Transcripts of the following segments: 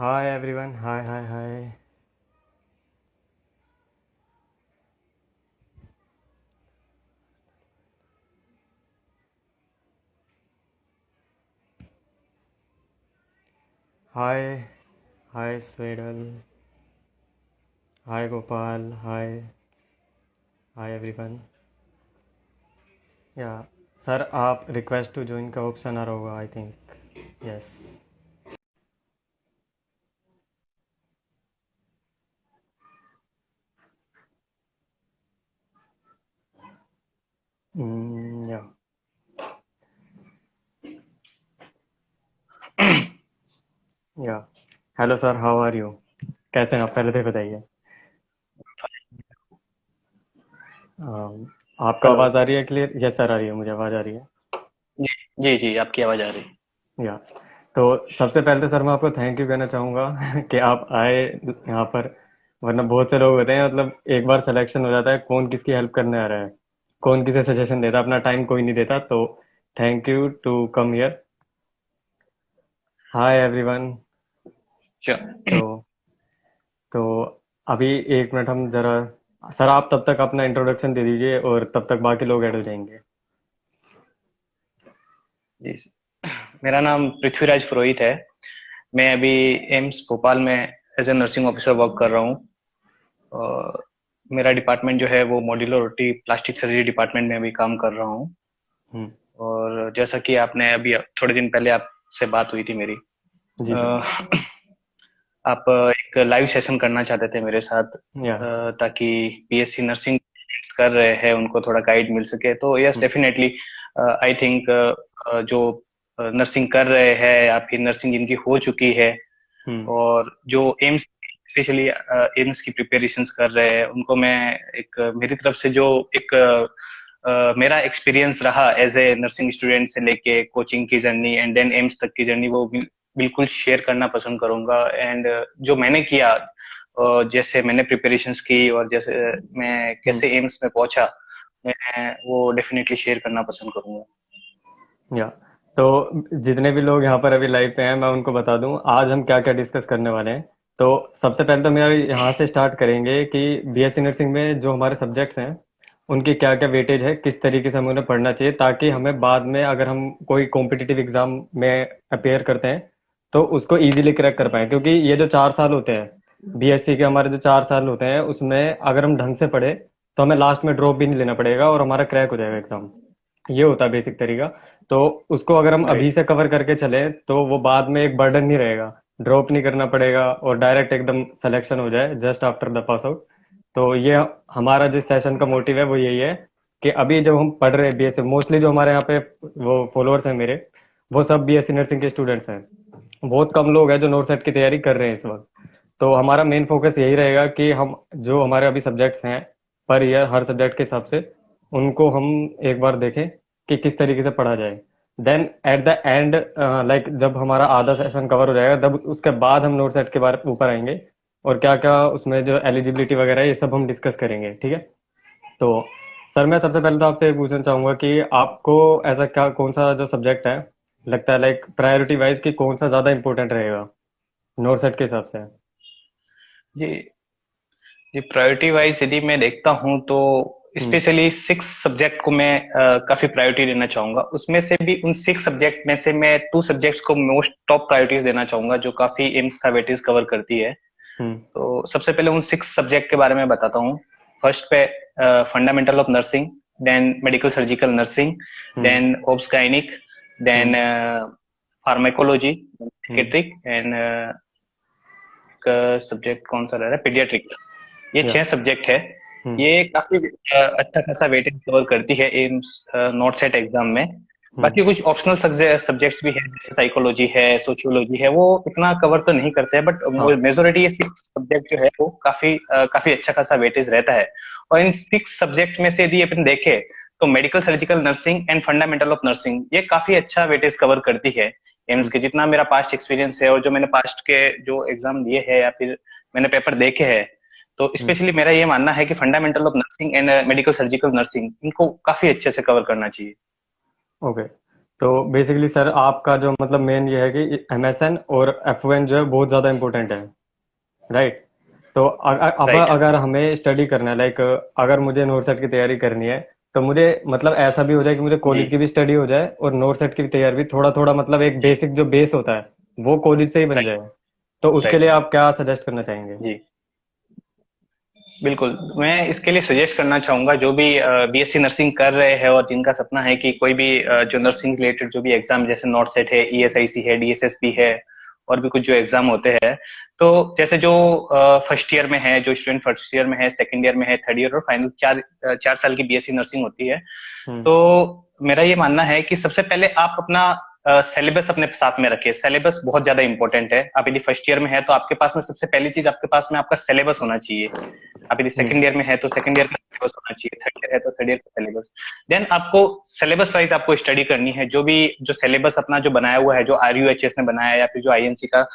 Hi everyone. Hi, hi, hi. Hi, hi Swedal. Hi Gopal. Hi everyone. Yeah, sir आप request to join का option आ रहा होगा I think. Yes. Yeah. Yeah. Hello sir, how are you? कैसे हैं आप? पहले तो बताइए. आपको हेलो। आवाज़ आ रही है क्लियर? यस सर, आ रही है, मुझे आवाज़ आ रही है. जी जी जी, आपकी आवाज आ रही है। या. तो सबसे पहले तो सर मैं आपको थैंक यू कहना चाहूँगा कि आप आए यहाँ पर. वरना बहुत से लोग होते हैं, मतलब एक बार सिलेक्शन हो जाता है, कौन किसकी हेल्प करने आ रहा है, कौन किसे सजेशन देता, अपना टाइम कोई नहीं देता. तो thank you to come here. Hi everyone. अच्छा। तो तो अभी एक मिनट हम जरा. सर आप तब तक अपना इंट्रोडक्शन दे दीजिए और तब तक बाकी लोग ऐड हो जाएंगे. जी, मेरा नाम पृथ्वीराज पुरोहित है। मैं अभी एम्स भोपाल में as a nursing officer work कर रहा हूँ। और मेरा डिपार्टमेंट जो है वो मॉड्यूलरिटी प्लास्टिक सर्जरी डिपार्टमेंट में अभी काम कर रहा हूँ। हम्म. और जैसा कि आपने अभी थोड़े दिन पहले आपसे बात हुई थी मेरी, जी सर. अ, आप एक लाइव सेशन करना चाहते थे मेरे साथ, या. ताकि पीएससी नर्सिंग कर रहे हैं उनको थोड़ा गाइड मिल सके। तो yes, hmm. Definitely I think जो नर्सिंग कर रहे हैं या फिर नर्सिंग जिनकी हो चुकी है, हम्म. और जो एम्स स्पेशली एम्स की प्रिपरेशंस कर रहे हैं, उनको मैं एक मेरी तरफ से जो एक मेरा एक्सपीरियंस रहा एज ए नर्सिंग स्टूडेंट से लेके कोचिंग की जर्नी एंड देन एम्स तक की जर्नी, वो बिल्कुल शेयर करना पसंद करूंगा। एंड जो मैंने किया, जैसे मैंने प्रिपरेशंस की और जैसे मैं हम्म. कैसे एम्स में पहुंचा, मैं वो डेफिनेटली शेयर करना पसंद करूंगा। या. तो जितने भी लोग यहाँ पर अभी लाइव पे हैं, मैं उनको बता दूं आज हम क्या क्या डिस्कस करने वाले हैं. तो सबसे पहले तो मेरा यहाँ से स्टार्ट करेंगे कि बीएससी नर्सिंग में जो हमारे सब्जेक्ट्स हैं उनकी क्या क्या वेटेज है, किस तरीके से हमें उन्हें पढ़ना चाहिए, ताकि हमें बाद में अगर हम कोई कॉम्पिटिटिव एग्जाम में अपेयर करते हैं तो उसको इजीली क्रैक कर पाए. क्योंकि ये जो 4 साल होते हैं बीएससी के, हमारे जो 4 साल होते हैं, उसमें अगर हम ढंग से पढ़े तो हमें लास्ट में ड्रॉप भी नहीं लेना पड़ेगा और हमारा क्रैक हो जाएगा एग्जाम. ये होता है बेसिक तरीका. तो उसको अगर हम अभी राइट। से कवर करके चले तो वो बाद में एक बर्डन नहीं रहेगा. ड्रॉप नहीं करना पड़ेगा और डायरेक्ट एकदम सिलेक्शन हो जाए just after the pass out. तो ये हमारा जिस सेशन का मोटिव है वो यही है कि अभी जब हम पढ़ रहे हैं बीएससी, मोस्टली जो हमारे यहाँ पे वो फॉलोअर्स हैं मेरे, वो सब बीएससी नर्सिंग के स्टूडेंट्स हैं. बहुत कम लोग हैं जो नोट सेट की तैयारी कर रहे हैं इस वक्त. तो हमारा मेन फोकस यही रहेगा कि हम जो हमारे अभी सब्जेक्ट्स हैं पर ईयर हर सब्जेक्ट के हिसाब से उनको हम एक बार देखें कि किस तरीके से पढ़ा जाए. Then at the end, like जब हमारा आधा सेशन कवर हो जाएगा तब उसके बाद हम नोट सेट के बारे ऊपर आएंगे और क्या क्या उसमें जो एलिजिबिलिटी वगैरह है ये सब हम डिस्कस करेंगे. ठीक है. तो सर मैं सबसे पहले तो आपसे ये पूछना चाहूंगा कि आपको ऐसा क्या कौन सा जो सब्जेक्ट है लगता है लाइक प्रायोरिटी वाइज कि कौन सा ज्यादा इंपॉर्टेंट रहेगा नोट सेट के हिसाब से. जी जी, प्रायोरिटी वाइज यदि मैं देखता हूँ तो हम्म. स्पेशली 6 सब्जेक्ट को मैं काफी प्रायोरिटी देना चाहूंगा। उसमें से भी उन 6 सब्जेक्ट में से मैं 2 सब्जेक्ट्स को मोस्ट टॉप प्रायोरिटीज देना चाहूंगा, जो काफी एम्स का वेटेज कवर करती है। हम्म. तो सबसे पहले उन 6 सब्जेक्ट के बारे में बताता हूँ। फर्स्ट पे fundamental of nursing, then medical surgical nursing, hmm. Then obs gynaec, then hmm. Pharmacology, hmm. Psychiatric, and subject कौन सा रह रहा है, पीडियाट्रिक। ये या. 6 सब्जेक्ट है। हम्म. ये काफी अच्छा खासा वेटेज कवर करती है एम्स नॉट सेट एग्जाम में। हम्म. बाकी कुछ ऑप्शनल सब्जेक्ट्स भी है, जैसे साइकोलॉजी है, सोशियोलॉजी है, वो इतना कवर तो नहीं करते हैं, बट हाँ. मेजोरिटी ये 6 सब्जेक्ट जो है वो काफी अच्छा खासा वेटेज रहता है। और इन 6 सब्जेक्ट में से यदि अपन देखें तो medical surgical nursing and fundamental of nursing ये काफी अच्छा वेटेज कवर करती है एम्स हम्म. के। जितना मेरा पास्ट एक्सपीरियंस है और जो मैंने पास्ट के जो एग्जाम दिए हैं या फिर मैंने पेपर देखे हैं, तो हम्म. स्पेशली मेरा ये मानना है कि fundamental of nursing and medical surgical nursing इनको काफी अच्छे से कवर करना चाहिए। ओके. तो बेसिकली सर आपका जो मतलब मेन ये है कि MSN और F1 जो है बहुत ज़्यादा इम्पोर्टेंट है, राइट? तो अब राइट। अगर हमें स्टडी करना है, लाइक अगर मुझे नोरसेट की तैयारी करनी है, तो मुझे मतलब ऐसा भी हो जाए कि मुझे जी। कॉलेज की भी स्टडी हो जाए और नोरसेट की भी तैयारी भी थोड़ा थोड़ा, मतलब एक जी। बेसिक जो बेस होता है वो कॉलेज से ही बन राइट। जाए। तो उसके राइट। लिए आप क्या सजेस्ट करना चाहेंगे? जी, बिल्कुल। मैं इसके लिए सजेस्ट करना चाहूंगा जो भी बीएससी नर्सिंग कर रहे हैं और जिनका सपना है कि कोई भी जो नर्सिंग रिलेटेड जो भी एग्जाम, जैसे नॉट सेट है, ईएसआईसी है, डीएसएसबी है, और भी कुछ जो एग्जाम होते हैं, तो जैसे जो फर्स्ट ईयर में है, जो स्टूडेंट फर्स्ट ईयर में है, सेकंड ईयर में है, थर्ड ईयर और फाइनल 4 साल की बीएससी नर्सिंग होती है। हम्म। तो मेरा ये मानना है कि सबसे पहले आप अपना सिलेबस अपने साथ में रखिए। सिलेबस बहुत ज्यादा इंपॉर्टेंट है। आप यदि फर्स्ट ईयर में है तो आपके पास में सबसे पहली चीज आपके पास में आपका सिलेबस होना चाहिए। आप यदि जी। सेकंड ईयर में है तो सेकंड ईयर का सिलेबस होना चाहिए, थर्ड ईयर है तो थर्ड ईयर का सिलेबस। देन आपको सिलेबस वाइज आपको स्टडी करनी है। जो भी जो सिलेबस अपना जो बनाया हुआ है, जो आरयूएचएस ने बनाया है या फिर जो आईएनसी का,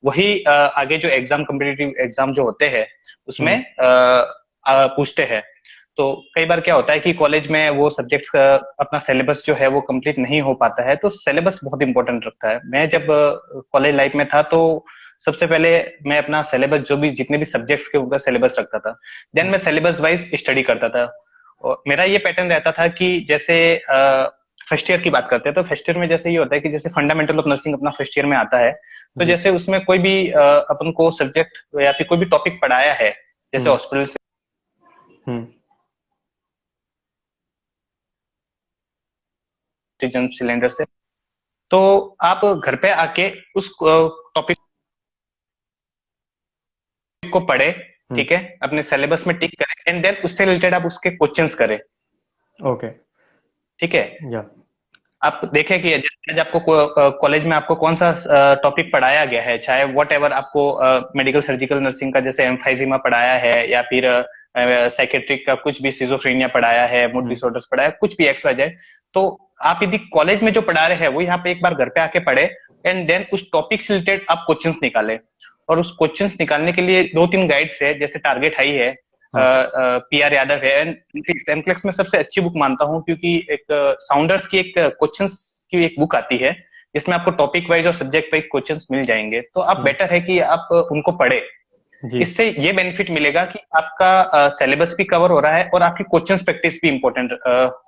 वही आगे जो एग्जाम, कम्पिटिटिव एग्जाम जो होते हैं उसमें हम्म। पूछते हैं। तो कई बार क्या होता है कि कॉलेज में वो सब्जेक्ट्स का अपना सिलेबस जो है वो कंप्लीट नहीं हो पाता है, तो सिलेबस बहुत इंपॉर्टेंट रखता है। मैं जब कॉलेज लाइफ में था तो सबसे पहले मैं अपना सिलेबस, जो भी जितने भी सब्जेक्ट्स के ऊपर सिलेबस रखता था, देन मैं सिलेबस वाइज स्टडी करता था। और मेरा ये पैटर्न रहता था कि जैसे फर्स्ट ईयर की बात करते हैं तो फर्स्ट ईयर में जैसे ये होता है कि जैसे फंडामेंटल ऑफ नर्सिंग अपना फर्स्ट ईयर में आता है, तो जी। जैसे उसमें कोई भी अपन को सब्जेक्ट या फिर कोई भी टॉपिक पढ़ाया है, जैसे हम्म। हॉस्पिटल हम्म। ऑक्सीजन सिलेंडर से, तो आप घर पे आके उस टॉपिक को पढ़े, हम्म। ठीक है, अपने सिलेबस में टिक करें, एंड देन उससे रिलेटेड आप उसके क्वेश्चंस करें। ओके। ठीक है। या। आप देखें कि जैसे आज आपको कॉलेज में आपको कौन सा टॉपिक पढ़ाया गया है, चाहे वट एवर आपको मेडिकल सर्जिकल नर्सिंग का जैसे एम्फाइजिमा पढ़ाया है, या फिर साइकेट्रिक का कुछ भी, सिजोफ्रेनिया पढ़ाया है, मूड हम्म। डिसऑर्डर्स पढ़ाया है, कुछ भी एक्स वाई जेड, तो आप यदि कॉलेज में जो पढ़ा रहे हैं वो यहाँ पे एक बार घर पे आके पढ़े, एंड देन उस टॉपिक से रिलेटेड आप क्वेश्चंस निकालें। और उस क्वेश्चंस निकालने के लिए 2-3 गाइड्स है, जैसे टारगेट हाई है, हाँ। पीआर यादव है, एनक्लेक्स में सबसे अच्छी बुक मानता हूँ, क्योंकि एक साउंडर्स की एक क्वेश्चंस की एक बुक आती है जिसमें आपको टॉपिक वाइज और सब्जेक्ट वाइज क्वेश्चंस मिल जाएंगे, तो आप हम्म। बेटर है कि आप उनको पढ़े। जी। इससे ये बेनिफिट मिलेगा कि आपका सिलेबस भी कवर हो रहा है और आपकी क्वेश्चंस प्रैक्टिस भी इंपॉर्टेंट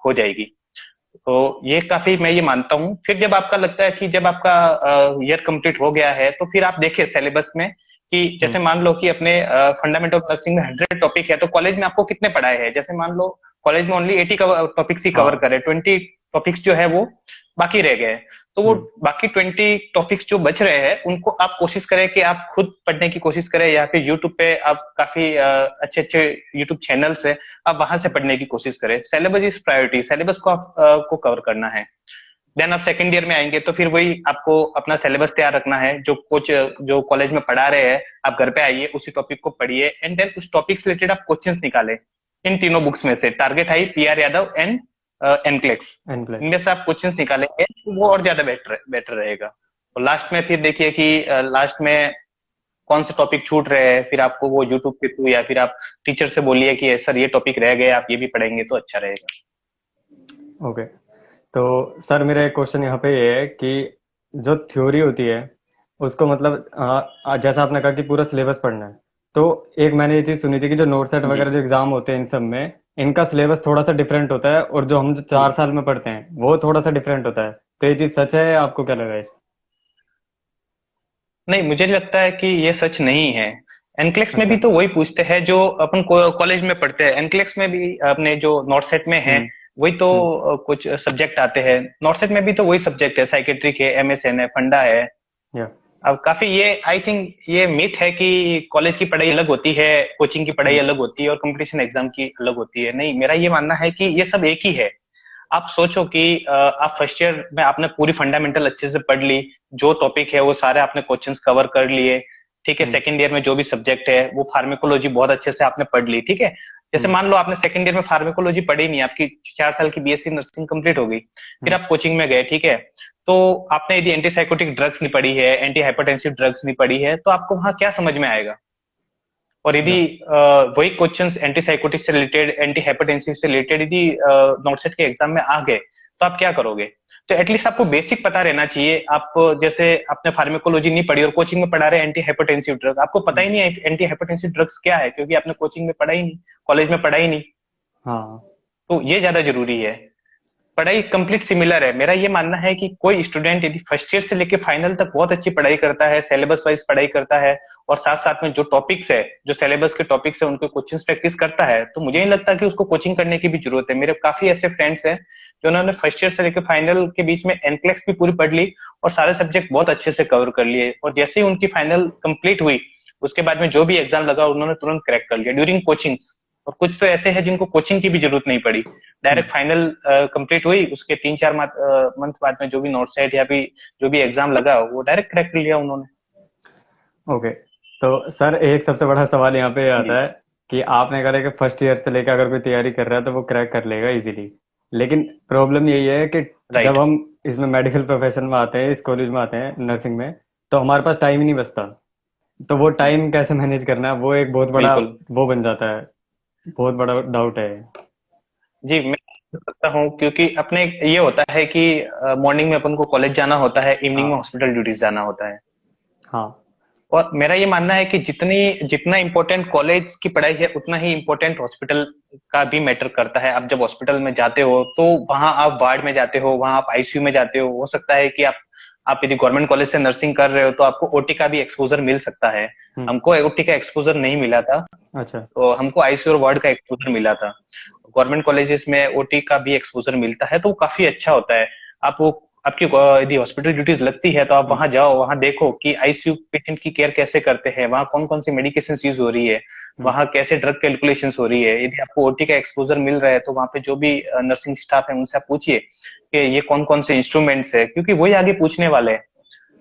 हो जाएगी। तो ये काफी मैं ये मानता हूँ। फिर जब आपका लगता है कि जब आपका ईयर कंप्लीट हो गया है, तो फिर आप देखिए सिलेबस में कि जैसे हम्म। मान लो कि अपने फंडामेंटल ऑफ नर्सिंग में 100 टॉपिक है, तो कॉलेज में आपको कितने पढ़ाए हैं? जैसे मान लो कॉलेज में ओनली 80 टॉपिक्स ही कवर हाँ। करे, 20 टॉपिक्स जो है वो बाकी रह गए। तो वो हम्म। बाकी 20 टॉपिक्स जो बच रहे हैं उनको आप कोशिश करें कि आप खुद पढ़ने की कोशिश करें, या फिर यूट्यूब पे आप काफी अच्छे अच्छे यूट्यूब चैनल्स है, आप वहां से पढ़ने की कोशिश करें। सिलेबस इज प्रायोरिटी, सिलेबस को आप को कवर करना है। देन आप सेकंड ईयर में आएंगे तो फिर वही आपको अपना सिलेबस तैयार रखना है, जो कोच जो कॉलेज में पढ़ा रहे हैं आप घर पे आइए, उसी टॉपिक को पढ़िए, एंड देन उस टॉपिक से रिलेटेड आप क्वेश्चंस निकालें इन तीनों बुक्स में से, target high, PR Yadav and NCLEX. इनमें एनप्लेक्स। से आप क्वेश्चंस निकालेंगे तो वो और ज्यादा बेटर रहेगा। और लास्ट में फिर देखिए कि लास्ट में कौन से टॉपिक छूट रहे हैं, फिर आपको वो यूट्यूब के थ्रू या फिर आप टीचर से बोलिए कि सर ये टॉपिक रह गए, आप ये भी पढ़ेंगे तो अच्छा रहेगा। ओके। तो सर मेरा एक क्वेश्चन यहाँ पे ये है कि जो थ्योरी होती है उसको मतलब जैसा आपने कहा कि पूरा सिलेबस पढ़ना है, तो एक मैंने ये चीज़ सुनी थी कि जो नोट सेट जी। वगैरह जो एग्जाम होते हैं इन सब में इनका सिलेबस थोड़ा सा डिफरेंट होता है, और जो हम जो जी। 4 साल में पढ़ते हैं वो थोड़ा सा डिफरेंट होता है। तो ये चीज़ सच है, आपको क्या लगा इस? नहीं, मुझे लगता है कि ये सच नहीं है। एनक्लेक्स में भी अच्छा। तो वही पूछते हैं जो अपन कॉलेज में पढ़ते हैं। एनक्लेक्स में भी अपने जो नॉर्थ सेट में है हम्म। वही तो हम्म। कुछ सब्जेक्ट आते हैं। नॉर्थ सेट में भी तो वही सब्जेक्ट है, साइकेट्रिक है, एमएसएन है, फंडा है। या। अब काफी ये आई थिंक ये मिथ है कि कॉलेज की पढ़ाई अलग होती है, कोचिंग की पढ़ाई हम्म। अलग होती है और कंपटीशन एग्जाम की अलग होती है। नहीं, मेरा ये मानना है कि ये सब एक ही है। आप सोचो कि आप फर्स्ट ईयर में आपने पूरी फंडामेंटल अच्छे से पढ़ ली, जो टॉपिक है वो सारे आपने क्वेश्चंस कवर कर लिए, ठीक है। हम्म। सेकंड ईयर में जो भी सब्जेक्ट है वो फार्मेकोलॉजी बहुत अच्छे से आपने पढ़ ली, ठीक है। जैसे हम्म। मान लो आपने सेकंड ईयर में फार्मेकोलॉजी पढ़ी नहीं, आपकी 4 साल की बीएससी नर्सिंग कंप्लीट हो गई, फिर हम्म। आप कोचिंग में गए, ठीक है। तो आपने यदि एंटीसाइकोटिक ड्रग्स नहीं पढ़ी है, एंटी हाइपरटेंसिव ड्रग्स नहीं पढ़ी है, तो आपको वहां क्या समझ में आएगा? और यदि या। वही क्वेश्चंस एंटीसाइकोटिक से रिलेटेड, एंटी हाइपरटेंसिव से रिलेटेड यदि नोटसेट के एग्जाम में आ गए, तो आप क्या करोगे? तो एटलीस्ट आपको बेसिक पता रहना चाहिए। आप जैसे आपने फार्मेकोलॉजी नहीं पढ़ी और कोचिंग में पढ़ा रहे एंटी हाइपरटेंसिव ड्रग, आपको पता ही नहीं है एंटी हाइपरटेंसिव ड्रग्स क्या है, क्योंकि आपने कोचिंग में पढ़ा ही नहीं, कॉलेज में पढ़ा ही नहीं। हाँ। तो ये ज्यादा जरूरी है। पढ़ाई कंप्लीट सिमिलर है। मेरा ये मानना है कि कोई स्टूडेंट यदि फर्स्ट ईयर से लेके फाइनल तक बहुत अच्छी पढ़ाई करता है, सिलेबस वाइज पढ़ाई करता है, और साथ साथ में जो टॉपिक्स है, जो सिलेबस के टॉपिक्स है, उनको क्वेश्चन प्रैक्टिस करता है, तो मुझे नहीं लगता कि उसको कोचिंग करने की भी जरूरत है। मेरे काफी ऐसे फ्रेंड्स हैं जो उन्होंने फर्स्ट ईयर से लेकर फाइनल के बीच में एनक्लेक्स भी पूरी पढ़ ली और सारे सब्जेक्ट बहुत अच्छे से कवर कर लिए, और जैसे ही उनकी फाइनल कंप्लीट हुई उसके बाद में जो भी एग्जाम लगा उन्होंने तुरंत क्रैक कर लिया ड्यूरिंग कोचिंग। और कुछ तो ऐसे हैं जिनको कोचिंग की भी जरूरत नहीं पड़ी, डायरेक्ट फाइनल कंप्लीट हुई, उसके 3-4 मंथ बाद में जो भी नोट सेट या भी जो भी एग्जाम लगा वो डायरेक्ट क्रैक कर लिया उन्होंने। ओके। तो सर एक सबसे बड़ा सवाल यहाँ पे जी। आता है कि आपने कहा कि फर्स्ट ईयर से लेकर अगर कोई तैयारी कर रहा है तो वो क्रैक कर लेगा इजीली, लेकिन प्रॉब्लम यही है कि जब राइट। हम इसमें मेडिकल प्रोफेशन में आते हैं, इस कॉलेज में आते हैं नर्सिंग में, तो हमारे पास टाइम ही नहीं बचता। तो वो टाइम कैसे मैनेज करना है, वो एक बहुत बड़ा बिल्कुल। वो बन जाता है, बहुत बड़ा डाउट है। जी मैं सकता हूँ, क्योंकि अपने ये होता है कि मॉर्निंग में अपन को कॉलेज जाना होता है, इवनिंग में हाँ। हॉस्पिटल ड्यूटीज जाना होता है। हाँ। और मेरा ये मानना है कि जितना इम्पोर्टेंट कॉलेज की पढ़ाई है उतना ही इम्पोर्टेंट हॉस्पिटल का भी मैटर करता है। आप जब हॉस्पिटल में जाते हो तो वहां आप वार्ड में जाते हो, वहां आप आईसीयू में जाते हो सकता है कि आप यदि गवर्नमेंट कॉलेज से नर्सिंग कर रहे हो तो आपको ओटी का भी एक्सपोजर मिल सकता है। हमको ओटी का एक्सपोजर नहीं मिला था, अच्छा। तो हमको आईसीयू और वार्ड का एक्सपोजर मिला था। गवर्नमेंट कॉलेजेस में ओटी का भी एक्सपोजर मिलता है, तो वो काफी अच्छा होता है। आप वो आपकी यदि हॉस्पिटल ड्यूटीज लगती है तो आप वहां जाओ, वहां देखो कि आईसीयू पेशेंट की केयर कैसे करते हैं, वहां कौन कौन सी मेडिकेशन यूज हो रही है, वहां कैसे ड्रग कैलकुलेशन हो रही है। यदि आपको ओटी का एक्सपोजर मिल रहा है तो वहां पे जो भी नर्सिंग स्टाफ है उनसे आप पूछिए कि ये कौन कौन से इंस्ट्रूमेंट्स है, क्योंकि वही आगे पूछने वाले हैं।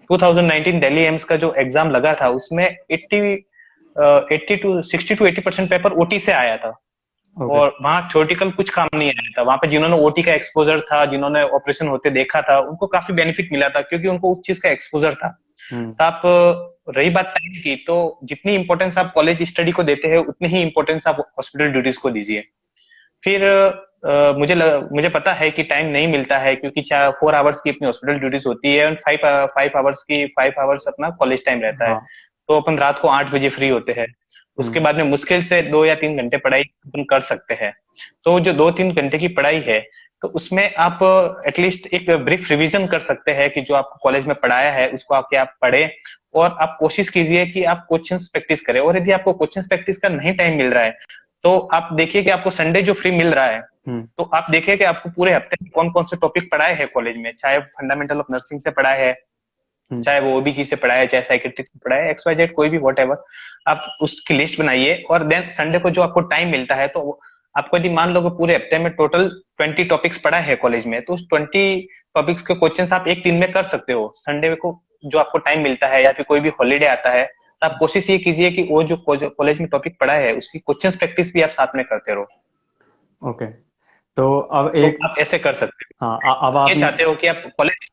2019 दिल्ली एम्स का जो एग्जाम लगा था उसमें 60 to 80% पेपर ओटी से आया था। ओके। और वहां थ्योरेटिकल कुछ काम नहीं आया था। वहां पे जिन्होंने ओटी का एक्सपोजर था, जिन्होंने ऑपरेशन होते देखा था, उनको काफी बेनिफिट मिला था, क्योंकि उनको उस चीज का एक्सपोजर था। तो आप रही बात टाइम की, तो जितनी इंपॉर्टेंस आप कॉलेज स्टडी को देते हैं उतनी ही इंपॉर्टेंस आप हॉस्पिटल ड्यूटीज को दीजिए। फिर मुझे पता है कि टाइम नहीं मिलता है, क्योंकि 4 आवर्स की अपनी हॉस्पिटल ड्यूटीज होती है और 5 आवर्स अपना कॉलेज टाइम रहता है। हाँ। तो अपन रात को 8 बजे फ्री होते हैं। उसके बाद में मुश्किल से 2 या 3 घंटे पढ़ाई अपन कर सकते हैं। तो जो 2-3 घंटे की पढ़ाई है, तो उसमें आप एटलीस्ट एक ब्रीफ रिवीजन कर सकते हैं कि जो आपको कॉलेज में पढ़ाया है उसको आके आप पढ़े, और आप कोशिश कीजिए कि आप क्वेश्चंस प्रैक्टिस करें। और यदि आपको क्वेश्चंस प्रैक्टिस का नहीं टाइम मिल रहा है तो आप देखिए कि आपको संडे जो फ्री मिल रहा है, तो आप देखिए कि आपको पूरे हफ्ते में कौन कौन से टॉपिक पढ़ाए हैं कॉलेज में, चाहे फंडामेंटल ऑफ नर्सिंग से पढ़ाए है, चाहे वो ओबीजी से पढ़ा है, चाहे साइकेट्रिक से पढ़ा है, XYZ कोई भी वॉट, आप उसकी लिस्ट बनाइए। और देन संडे को जो आपको टाइम मिलता है, तो आपको यदि मान लो कि पूरे हफ्ते में टोटल 20 टॉपिक्स पढ़ा है कॉलेज में, तो उस 20 टॉपिक्स के क्वेश्चन आप एक दिन में कर सकते हो। संडे को जो आपको टाइम मिलता है या फिर कोई भी हॉलीडे आता है, तो आप कोशिश ये कीजिए कि वो जो कॉलेज में टॉपिक पढ़ा है उसकी क्वेश्चन प्रैक्टिस भी आप साथ में करते रहो। ओके। तो अब तो एक, आप ऐसे कर सकते हाँ हो। अब ये आपने, चाहते हो कि आप कॉलेज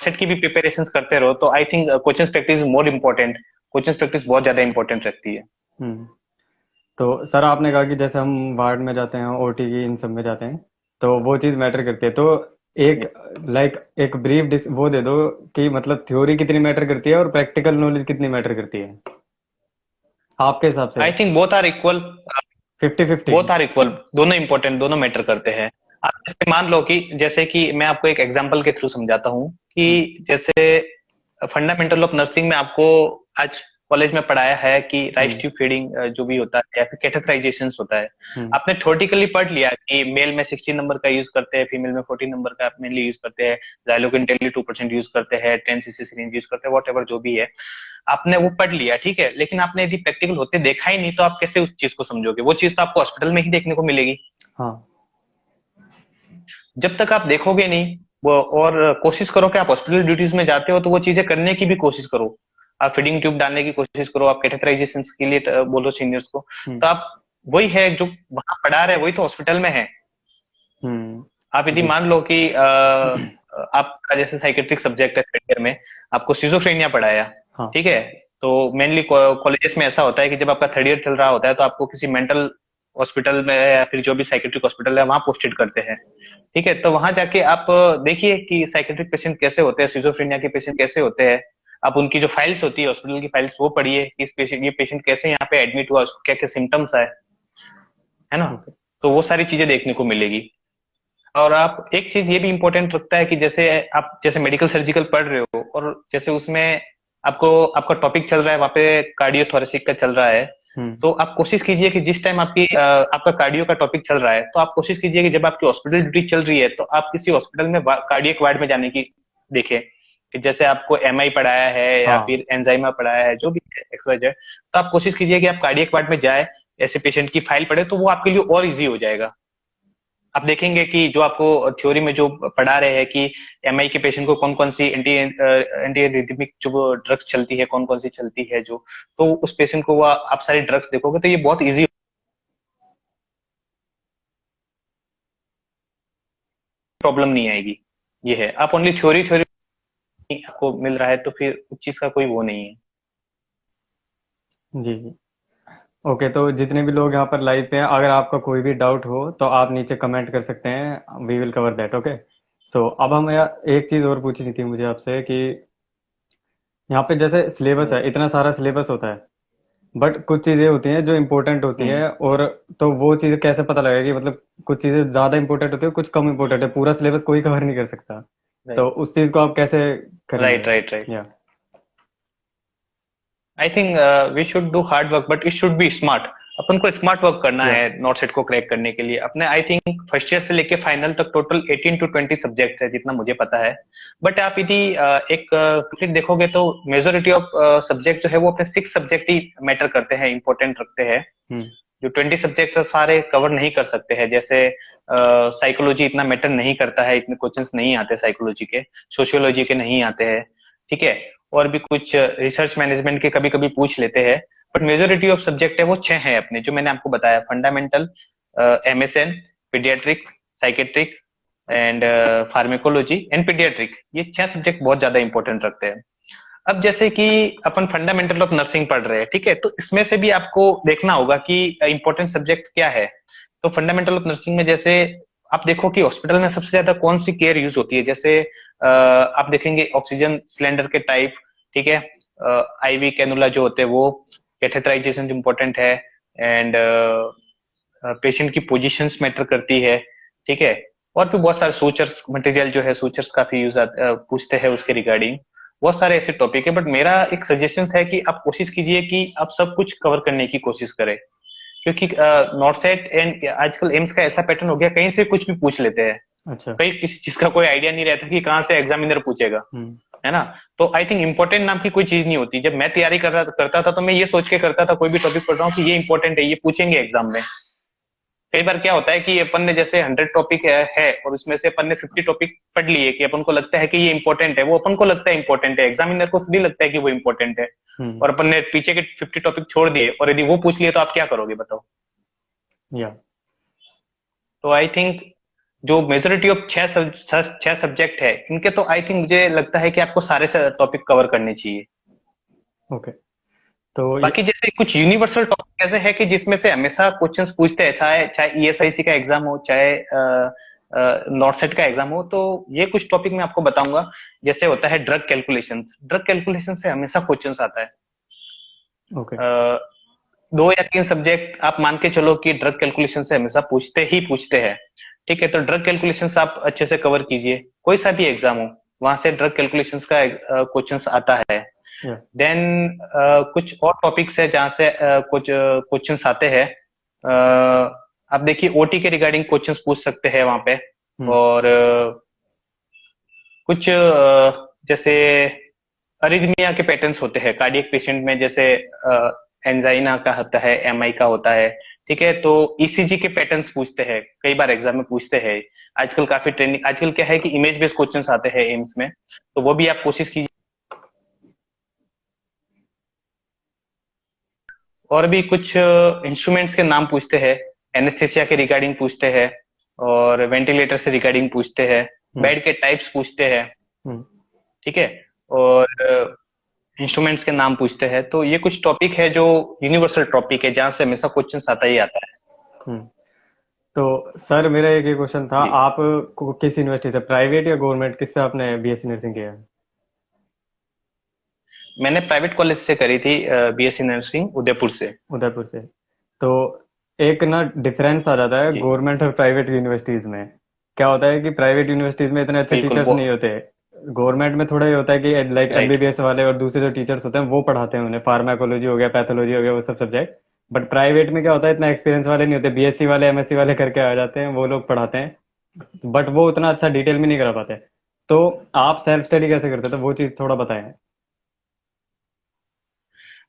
सेट की भी प्रिपरेशन करते रहो, तो I think question practice more important, question practice बहुत ज्यादा इंपॉर्टेंट रखती है। हम्म तो सर आपने कहा कि जैसे हम वार्ड में जाते हैं, ओटी की इन सब में जाते हैं, तो वो चीज़ मैटर करती है। तो एक एक ब्रीफ वो दे दो कि मतलब थ्योरी कितनी मैटर करती है और प्रैक्टिकल नॉलेज कितनी मैटर करती है आपके हिसाब से। I think both are equal. 50-50। Both are equal, दोनों इंपॉर्टेंट, दोनों मैटर करते हैं। आप जैसे मान लो कि जैसे कि मैं आपको एक एग्जांपल के थ्रू समझाता हूँ कि जैसे फंडामेंटल ऑफ नर्सिंग में आपको आज कॉलेज में पढ़ाया है कि राइस ट्यूब फीडिंग जो भी होता है या फिर कैथेटराइजेशन होता है। आपने थ्योरेटिकली पढ़ लिया कि मेल में 16 नंबर का यूज करते हैं, फीमेल में 14 नंबर का मेनली यूज करते हैं, जाइलोकिन 2% यूज करते हैं, 10 cc सिरिंज यूज करते हैं, वॉट जो भी है आपने वो पढ़ लिया, ठीक है। लेकिन आपने यदि प्रैक्टिकल होते देखा ही नहीं तो आप कैसे उस चीज को समझोगे? वो चीज तो आपको हॉस्पिटल में ही देखने को मिलेगी। हाँ। जब तक आप देखोगे नहीं वो, और कोशिश करो कि आप हॉस्पिटल ड्यूटीज में जाते हो तो वो चीजें करने की भी कोशिश करो। आप फीडिंग ट्यूब डालने की कोशिश करो, आप कैथेटराइजेशन के लिए बोलो सीनियर्स को। तो आप वही है जो वहां पढ़ा रहे वही तो हॉस्पिटल में है। आप यदि मान लो कि आपका जैसे साइकेट्रिक सब्जेक्ट है थर्ड ईयर में, आपको सिजोफ्रेनिया पढ़ाया, हाँ। ठीक है। तो मेनली कॉलेजेस में ऐसा होता है कि जब आपका थर्ड ईयर चल रहा होता है तो आपको किसी मेंटल हॉस्पिटल में या फिर जो भी साइकेट्रिक हॉस्पिटल है वहां पोस्टेड करते हैं। ठीक है, तो वहां जाके आप देखिए कि साइकेट्रिक पेशेंट कैसे होते हैं, सिजोफ्रेनिया के पेशेंट कैसे होते हैं। आप उनकी जो फाइल्स होती है हॉस्पिटल की फाइल्स वो पढ़िए कि इस पेशेंट ये पेशेंट कैसे यहाँ पे एडमिट हुआ, उसको क्या क्या सिम्टम्स आए, है ना। ओके। तो वो सारी चीजें देखने को मिलेगी। और आप एक चीज ये भी इंपॉर्टेंट रखता है कि जैसे आप जैसे मेडिकल सर्जिकल पढ़ रहे हो और जैसे उसमें आपको आपका टॉपिक चल रहा है वहाँ पे कार्डियो थोरेसिक का चल रहा है, तो आप कोशिश कीजिए कि जिस टाइम आपका कार्डियो का टॉपिक चल रहा है तो आप कोशिश कीजिए कि जब आपकी हॉस्पिटल ड्यूटी चल रही है तो आप किसी हॉस्पिटल में कार्डियक वार्ड में जाने की देखें कि जैसे आपको एमआई पढ़ाया है या हाँ। फिर एंजाइमा पढ़ाया है जो भी है एक्सवाइजेड, तो आप कोशिश कीजिए कि आप कार्डियक वार्ड में जाए, ऐसे पेशेंट की फाइल पढ़े तो वो आपके लिए और इजी हो जाएगा। आप देखेंगे कि जो आपको थ्योरी में जो पढ़ा रहे हैं कि एमआई के पेशेंट को कौन कौन सी एंटी एरिथमिक जो ड्रग्स चलती है कौन कौन सी चलती है जो, तो उस पेशेंट को वो आप सारी ड्रग्स देखोगे तो ये बहुत इजी प्रॉब्लम नहीं आएगी। ये है, आप ओनली थ्योरी थ्योरी आपको मिल रहा है तो फिर उस चीज का कोई वो नहीं है। जी जी। ओके, तो जितने भी लोग यहाँ पर लाइव पे हैं, अगर आपका कोई भी डाउट हो तो आप नीचे कमेंट कर सकते हैं, we will cover that. Okay. So अब हम एक चीज़ और पूछनी थी मुझे आपसे कि यहाँ पे जैसे सिलेबस है, इतना सारा सिलेबस होता है, बट कुछ चीज़ें होती हैं जो इम्पोर्टेंट होती हम्म। हैं, और तो वो चीज़ें कैसे पता लगेगा कि मतलब कुछ चीज़ें ज़्यादा इंपॉर्टेंट होती है, कुछ कम इंपॉर्टेंट है, पूरा सिलेबस कोई कवर नहीं कर सकता, तो राइट उस चीज़ को आप कैसे करेंगे? Right right right. या I think we should do hard work but it should be smart. अपन को स्मार्ट वर्क करना या है नॉट सेट को क्रैक करने के लिए अपने। आई थिंक फर्स्ट ईयर से लेके फाइनल तक टोटल 18 टू 20 सब्जेक्ट है जितना मुझे पता है। बट आप यदि एक क्लिक देखोगे तो मेजोरिटी ऑफ सब्जेक्ट जो है वो अपने 6 सब्जेक्ट ही मैटर करते हैं, इंपॉर्टेंट रखते हैं। हम्म। जो 20 सब्जेक्ट सारे कवर नहीं कर सकते हैं, जैसे साइकोलॉजी इतना मैटर नहीं करता है, इतने क्वेश्चंस नहीं आते साइकोलॉजी के, सोशियोलॉजी के नहीं आते हैं। ठीक है, और भी कुछ रिसर्च मैनेजमेंट के कभी कभी पूछ लेते हैं। बट मेजोरिटी ऑफ सब्जेक्ट है वो 6 हैं अपने, जो मैंने आपको बताया, fundamental, MSN, paediatric, psychiatric and pharmacology and paediatric, ये 6 सब्जेक्ट बहुत ज्यादा इंपॉर्टेंट रखते हैं। अब जैसे कि अपन फंडामेंटल ऑफ नर्सिंग पढ़ रहे हैं, ठीक है, तो इसमें से भी आपको देखना होगा कि इंपॉर्टेंट सब्जेक्ट क्या है। तो फंडामेंटल ऑफ नर्सिंग में जैसे आप देखो कि हॉस्पिटल में सबसे ज्यादा कौन सी केयर यूज होती है, जैसे आप देखेंगे ऑक्सीजन सिलेंडर के टाइप, ठीक है, आईवी कैनुला जो होते हैं वो, कैथेटराइजेशन इंपॉर्टेंट है, एंड पेशेंट की पोजीशंस मैटर करती है। ठीक है, और भी बहुत सारे सूचर्स मटेरियल जो है, सूचर्स काफी यूज पूछते हैं उसके रिगार्डिंग। बहुत सारे ऐसे टॉपिक है, बट मेरा एक सजेशन है कि आप कोशिश कीजिए कि आप सब कुछ कवर करने की कोशिश करें, क्योंकि नॉट सेट एंड आजकल एम्स का ऐसा पैटर्न हो गया, कहीं से कुछ भी पूछ लेते हैं। अच्छा। कहीं किसी चीज का कोई आइडिया नहीं रहता कि कहाँ से एग्जामिनर पूछेगा, हम्म। है ना। तो आई थिंक इंपॉर्टेंट नाम की कोई चीज नहीं होती। जब मैं तैयारी करता था तो मैं ये सोच के करता था, कोई भी टॉपिक पढ़ रहा हूँ कि ये इंपॉर्टेंट है, ये पूछेंगे एग्जाम में। कई बार क्या होता है कि अपन ने जैसे 100 टॉपिक है और उसमें से अपन ने 50 टॉपिक पढ़ लिए कि अपन को लगता है कि ये इंपॉर्टेंट है, वो अपन को लगता है इंपॉर्टेंट है, एग्जामिनर को भी लगता है कि वो इंपॉर्टेंट है, हम्म। और अपन ने पीछे के 50 टॉपिक छोड़ दिए, और यदि वो पूछ लिए तो आप क्या करोगे बताओ। या तो आई थिंक जो मेजोरिटी ऑफ 6 सब्जेक्ट है इनके, तो आई थिंक मुझे लगता है कि आपको सारे टॉपिक कवर करने चाहिए। ओके। तो बाकी जैसे कुछ यूनिवर्सल टॉपिक ऐसे है कि जिसमें से हमेशा क्वेश्चंस पूछते हैं, चाहे चाहे ईएसआईसी का एग्जाम हो, चाहे नॉट सेट का एग्जाम हो, तो ये कुछ टॉपिक मैं आपको बताऊंगा। जैसे होता है ड्रग कैलकुलेशन, ड्रग कैलकुलेशन से हमेशा क्वेश्चंस आता है। ओके। 2 या 3 सब्जेक्ट आप मान के चलो कि ड्रग कैलकुलेशन से हमेशा पूछते ही पूछते हैं। ठीक है, तो ड्रग कैलकुलेशन आप अच्छे से कवर कीजिए, कोई सा भी एग्जाम हो वहां से ड्रग कैलकुलेशन का क्वेश्चंस आता है। या देन कुछ और टॉपिक्स है जहां से कुछ क्वेश्चंस आते हैं। आप देखिए ओटी के रिगार्डिंग क्वेश्चंस पूछ सकते हैं वहां पे। हम्म। और कुछ जैसे अरिथमिया के पैटर्न्स होते हैं कार्डियक पेशेंट में, जैसे एंजाइना का होता है, एमआई का होता है। ठीक है, तो ईसीजी के पैटर्न्स पूछते हैं, कई बार एग्जाम में पूछते हैं। आजकल काफी ट्रेंडिंग, आजकल क्या है कि इमेज बेस्ड क्वेश्चंस आते हैं एम्स में, तो वो भी आप कोशिश कीजिए। और भी कुछ इंस्ट्रूमेंट्स के नाम पूछते हैं, एनेस्थेसिया के रिगार्डिंग पूछते हैं, और वेंटिलेटर से रिगार्डिंग पूछते हैं, हम्म। बेड के टाइप्स पूछते हैं। हम्म। ठीक है, और इंस्ट्रूमेंट्स के नाम पूछते हैं। तो ये कुछ टॉपिक है जो यूनिवर्सल टॉपिक है, जहां से हमेशा क्वेश्चंस आता ही आता है। हम्म। तो सर मेरा एक क्वेश्चन था, जी, आप किस यूनिवर्सिटी से, प्राइवेट या गवर्नमेंट, किससे आपने बीएससी नर्सिंग किया है? मैंने प्राइवेट कॉलेज से करी थी बीएससी नर्सिंग उदयपुर से। उदयपुर से। तो एक ना डिफरेंस आ जाता है जी, गवर्नमेंट और प्राइवेट यूनिवर्सिटीज में। क्या होता है कि प्राइवेट यूनिवर्सिटीज में इतने अच्छे बिल्कुल टीचर्स वो नहीं होते। गवर्नमेंट में थोड़ा ये होता है कि लाइक राइट। एमबीबीएस वाले और दूसरे जो टीचर्स होते हैं वो पढ़ाते हैं, उन्हें फार्माकोलॉजी हो गया, पैथोलॉजी हो गया, वो सब सब्जेक्ट। बट प्राइवेट में क्या होता है, इतना एक्सपीरियंस वाले नहीं होते, बीएससी वाले एमएससी वाले करके आ जाते हैं, वो लोग पढ़ाते हैं। बट वो उतना अच्छा डिटेल में नहीं करा पाते। तो आप सेल्फ स्टडी कैसे करते थे, वो चीज थोड़ा बताएं।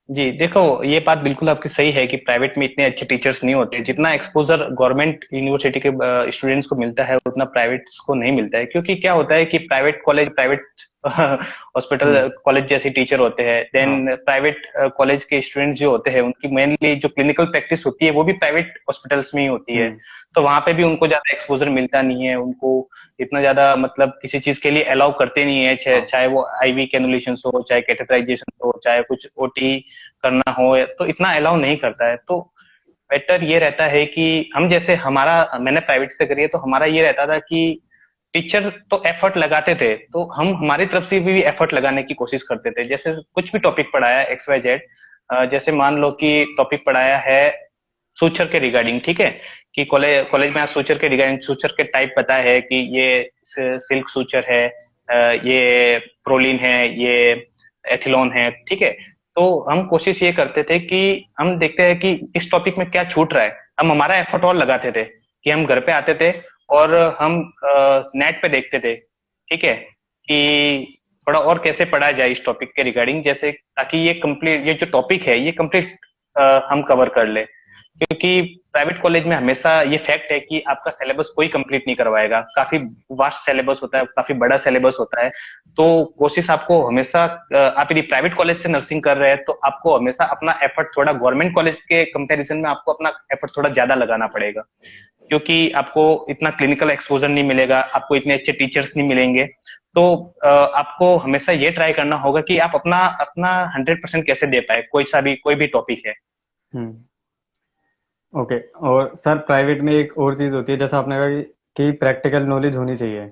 जी, देखो ये बात बिल्कुल आपकी सही है कि प्राइवेट में इतने अच्छे टीचर्स नहीं होते। जितना एक्सपोजर गवर्नमेंट यूनिवर्सिटी के स्टूडेंट्स को मिलता है उतना प्राइवेट को नहीं मिलता है, क्योंकि क्या होता है कि प्राइवेट कॉलेज, प्राइवेट हम्म। हॉस्पिटल कॉलेज जैसे टीचर होते हैं, हाँ। देन प्राइवेट कॉलेज के स्टूडेंट्स जो होते हैं उनकी मेनली जो क्लिनिकल प्रैक्टिस होती है वो भी प्राइवेट हॉस्पिटल्स में ही होती है। हम्म। तो वहां पे भी उनको ज्यादा एक्सपोजर मिलता नहीं है, उनको इतना ज्यादा मतलब किसी चीज के लिए अलाउ करते नहीं है, हाँ। चाहे वो आईवी कैनुलेशन हो, चाहे कैथेटराइजेशन हो, चाहे कुछ ओटी करना हो, तो इतना अलाउ नहीं करता है। तो बेटर ये रहता है कि हम जैसे हमारा, मैंने प्राइवेट से करी है तो हमारा ये रहता था कि टीचर तो एफर्ट लगाते थे, तो हम हमारी तरफ से भी एफर्ट लगाने की कोशिश करते थे। जैसे कुछ भी टॉपिक पढ़ाया एक्स वाई जेड, जैसे मान लो कि टॉपिक पढ़ाया है सूचर के रिगार्डिंग, ठीक है, कि कॉलेज कॉलेज में आज सूचर के रिगार्डिंग, सूचर के टाइप पता है कि ये सिल्क सूचर है, ये प्रोलीन है, ये एथिलोन है, ठीक है। तो हम कोशिश ये करते थे कि हम देखते हैं कि इस टॉपिक में क्या छूट रहा है, हम हमारा एफर्ट और लगाते थे कि हम घर पे आते थे और हम नेट पे देखते थे, ठीक है, कि थोड़ा और कैसे पढ़ा जाए इस टॉपिक के रिगार्डिंग, जैसे ताकि ये कंप्लीट, ये जो टॉपिक है ये कंप्लीट हम कवर कर ले। क्योंकि प्राइवेट कॉलेज में हमेशा ये फैक्ट है कि आपका सिलेबस कोई कंप्लीट नहीं करवाएगा, काफी वास्ट सिलेबस होता है, काफी बड़ा सिलेबस होता है। तो कोशिश आपको हमेशा, आप यदि प्राइवेट कॉलेज से नर्सिंग कर रहे हैं तो आपको हमेशा अपना एफर्ट थोड़ा गवर्नमेंट कॉलेज के कंपैरिजन में आपको अपना एफर्ट थोड़ा ज्यादा लगाना पड़ेगा, क्योंकि आपको इतना क्लिनिकल एक्सपोजर नहीं मिलेगा, आपको इतने अच्छे टीचर्स नहीं मिलेंगे। तो आपको हमेशा ये ट्राई करना होगा कि आप अपना अपना 100% कैसे दे पाए, कोई भी टॉपिक है। हम्म। ओके। और सर प्राइवेट में एक और चीज़ होती है, जैसा आपने कहा कि प्रैक्टिकल नॉलेज होनी चाहिए,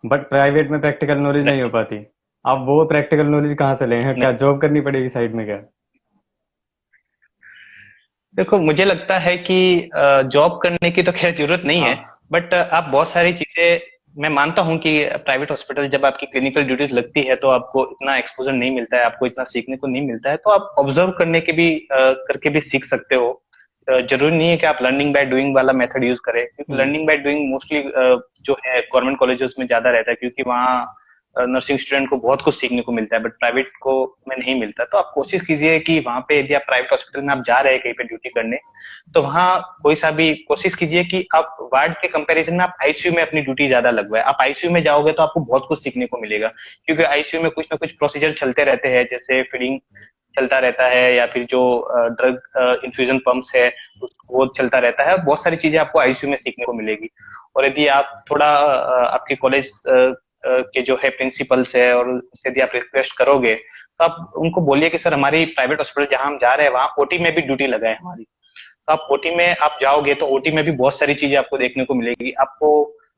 बट प्राइवेट में प्रैक्टिकल नॉलेज नहीं हो पाती। आप वो प्रैक्टिकल नॉलेज कहाँ से लें, क्या जॉब करनी पड़ेगी साइड में क्या? देखो मुझे लगता है कि जॉब करने की तो खैर जरूरत नहीं है, हाँ। बट आप बहुत सारी चीजें, मैं मानता हूं कि प्राइवेट हॉस्पिटल जब आपकी क्लिनिकल ड्यूटीज लगती है तो आपको इतना एक्सपोजर नहीं मिलता है, आपको इतना सीखने को नहीं मिलता है, तो आप ऑब्जर्व करने के भी करके भी सीख सकते हो। जरूरी नहीं है कि आप लर्निंग बाय डूइंग वाला मेथड यूज करें, क्योंकि हम्म। लर्निंग बाय डूइंग मोस्टली जो है गवर्नमेंट कॉलेजेस में ज्यादा रहता है, क्योंकि वहाँ नर्सिंग स्टूडेंट को बहुत कुछ सीखने को मिलता है, बट प्राइवेट को में नहीं मिलता। तो आप कोशिश कीजिए कि वहां पे यदि आप प्राइवेट हॉस्पिटल में आप जा रहे हैं कहीं पे ड्यूटी करने, तो वहाँ कोई सा भी कोशिश कीजिए कि आप वार्ड के कंपैरिजन में आप आईसीयू में अपनी ड्यूटी ज्यादा लगवाए। आप आईसीयू में जाओगे तो आपको बहुत कुछ सीखने को मिलेगा, क्योंकि आईसीयू में कुछ ना कुछ प्रोसीजर चलते रहते हैं, जैसे फीडिंग चलता रहता है या फिर जो ड्रग इन्फ्यूजन पंप्स है वो चलता रहता है। बहुत सारी चीजें आपको आईसीयू में सीखने को मिलेगी। और यदि आप थोड़ा आपके कॉलेज के जो है प्रिंसिपल्स है और यदि आप रिक्वेस्ट करोगे तो आप उनको बोलिए कि सर हमारी प्राइवेट हॉस्पिटल जहां हम जा रहे हैं वहां ओटी में भी ड्यूटी लगाए हमारी। तो आप ओटी में आप जाओगे तो ओटी में भी बहुत सारी चीजें आपको देखने को मिलेगी। आपको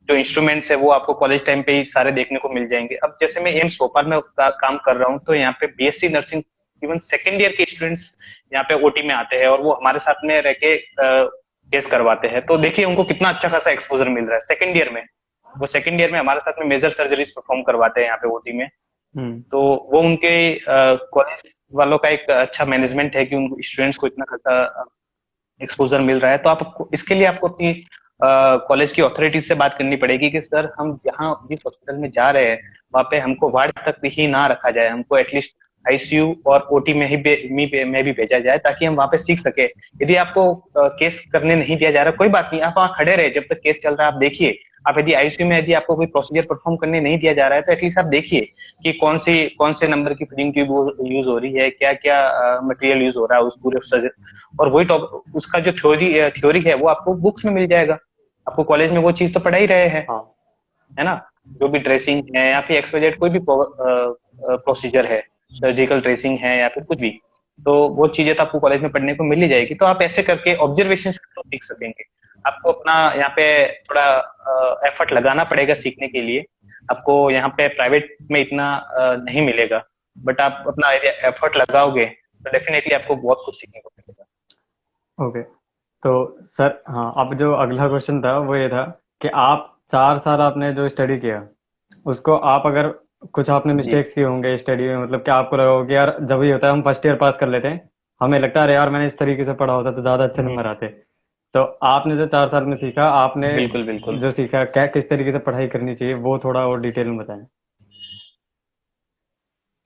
जो इंस्ट्रूमेंट्स है वो आपको कॉलेज टाइम पे ही सारे देखने को मिल जाएंगे। अब जैसे मैं एम्स भोपाल में काम कर रहा हूँ, तो यहाँ पे BSc nursing even second year के स्टूडेंट्स यहाँ पे ओटी में आते हैं और वो हमारे साथ में रह के केस करवाते हैं। तो देखिए उनको कितना अच्छा खासा एक्सपोजर मिल रहा है सेकेंड ईयर में। वो सेकेंड ईयर में हमारे साथ में मेजर सर्जरीज परफॉर्म करवाते हैं यहाँ पे ओटी में। हम्म। तो वो उनके कॉलेज वालों का एक अच्छा मैनेजमेंट है कि उन स्टूडेंट्स को इतना खासा एक्सपोजर मिल रहा है। तो आप इसके लिए आपको अपनी कॉलेज की अथॉरिटीज से बात करनी पड़ेगी कि सर हम जहाँ जिस हॉस्पिटल में जा रहे हैं वहां पे हमको वार्ड तक ही ना रखा जाए, हमको एटलीस्ट आईसीयू और ओटी में ही में भी भेजा जाए, ताकि हम वहां पे सीख सके। यदि आपको केस करने नहीं दिया जा रहा कोई बात नहीं, आप वहां खड़े रहे जब तक केस चल रहा है, आप देखिए। आप यदि आईसीयू में यदि आपको कोई प्रोसीजर परफॉर्म करने नहीं दिया जा रहा है तो एटलीस्ट आप देखिए कि कौन से नंबर की फीडिंग ट्यूब यूज हो रही है, क्या क्या मटेरियल यूज हो रहा है उस पूरे। और वही उसका जो थ्योरी है वो आपको बुक्स में मिल जाएगा। आपको कॉलेज में वो चीज तो पढ़ा ही रहे हैं, हाँ। है ना। जो भी ड्रेसिंग है या फिर एक्सवाइजेड कोई भी प्रोसीजर है, सर्जिकल ड्रेसिंग है या फिर कुछ भी, तो वो चीजें तो आपको कॉलेज में पढ़ने को मिल ही जाएगी। तो आप ऐसे करके ऑब्जर्वेशन से तो सीख सकेंगे। आपको अपना यहाँ पे थोड़ा एफर्ट लगाना पड़ेगा सीखने के लिए। आपको यहाँ पे प्राइवेट में इतना नहीं मिलेगा, बट आप अपना एफर्ट लगाओगे तो डेफिनेटली आपको बहुत कुछ सीखने को मिलेगा। ओके। तो सर, हाँ, अब जो अगला क्वेश्चन था वो ये था कि आप 4 साल आपने जो स्टडी किया उसको आप अगर कुछ आपने जी। मिस्टेक्स किए होंगे स्टडी में, मतलब कि आपको लगा होगा कि यार जब ये होता है हम फर्स्ट ईयर पास कर लेते हैं, हमें लगता है अरे यार मैंने इस तरीके से पढ़ा होता तो ज्यादा अच्छे हम्म, नंबर आते। तो आपने जो 4 साल में सीखा, आपने बिल्कुल बिल्कुल। जो सीखा क्या किस तरीके से पढ़ाई करनी चाहिए वो थोड़ा और डिटेल में बताएं।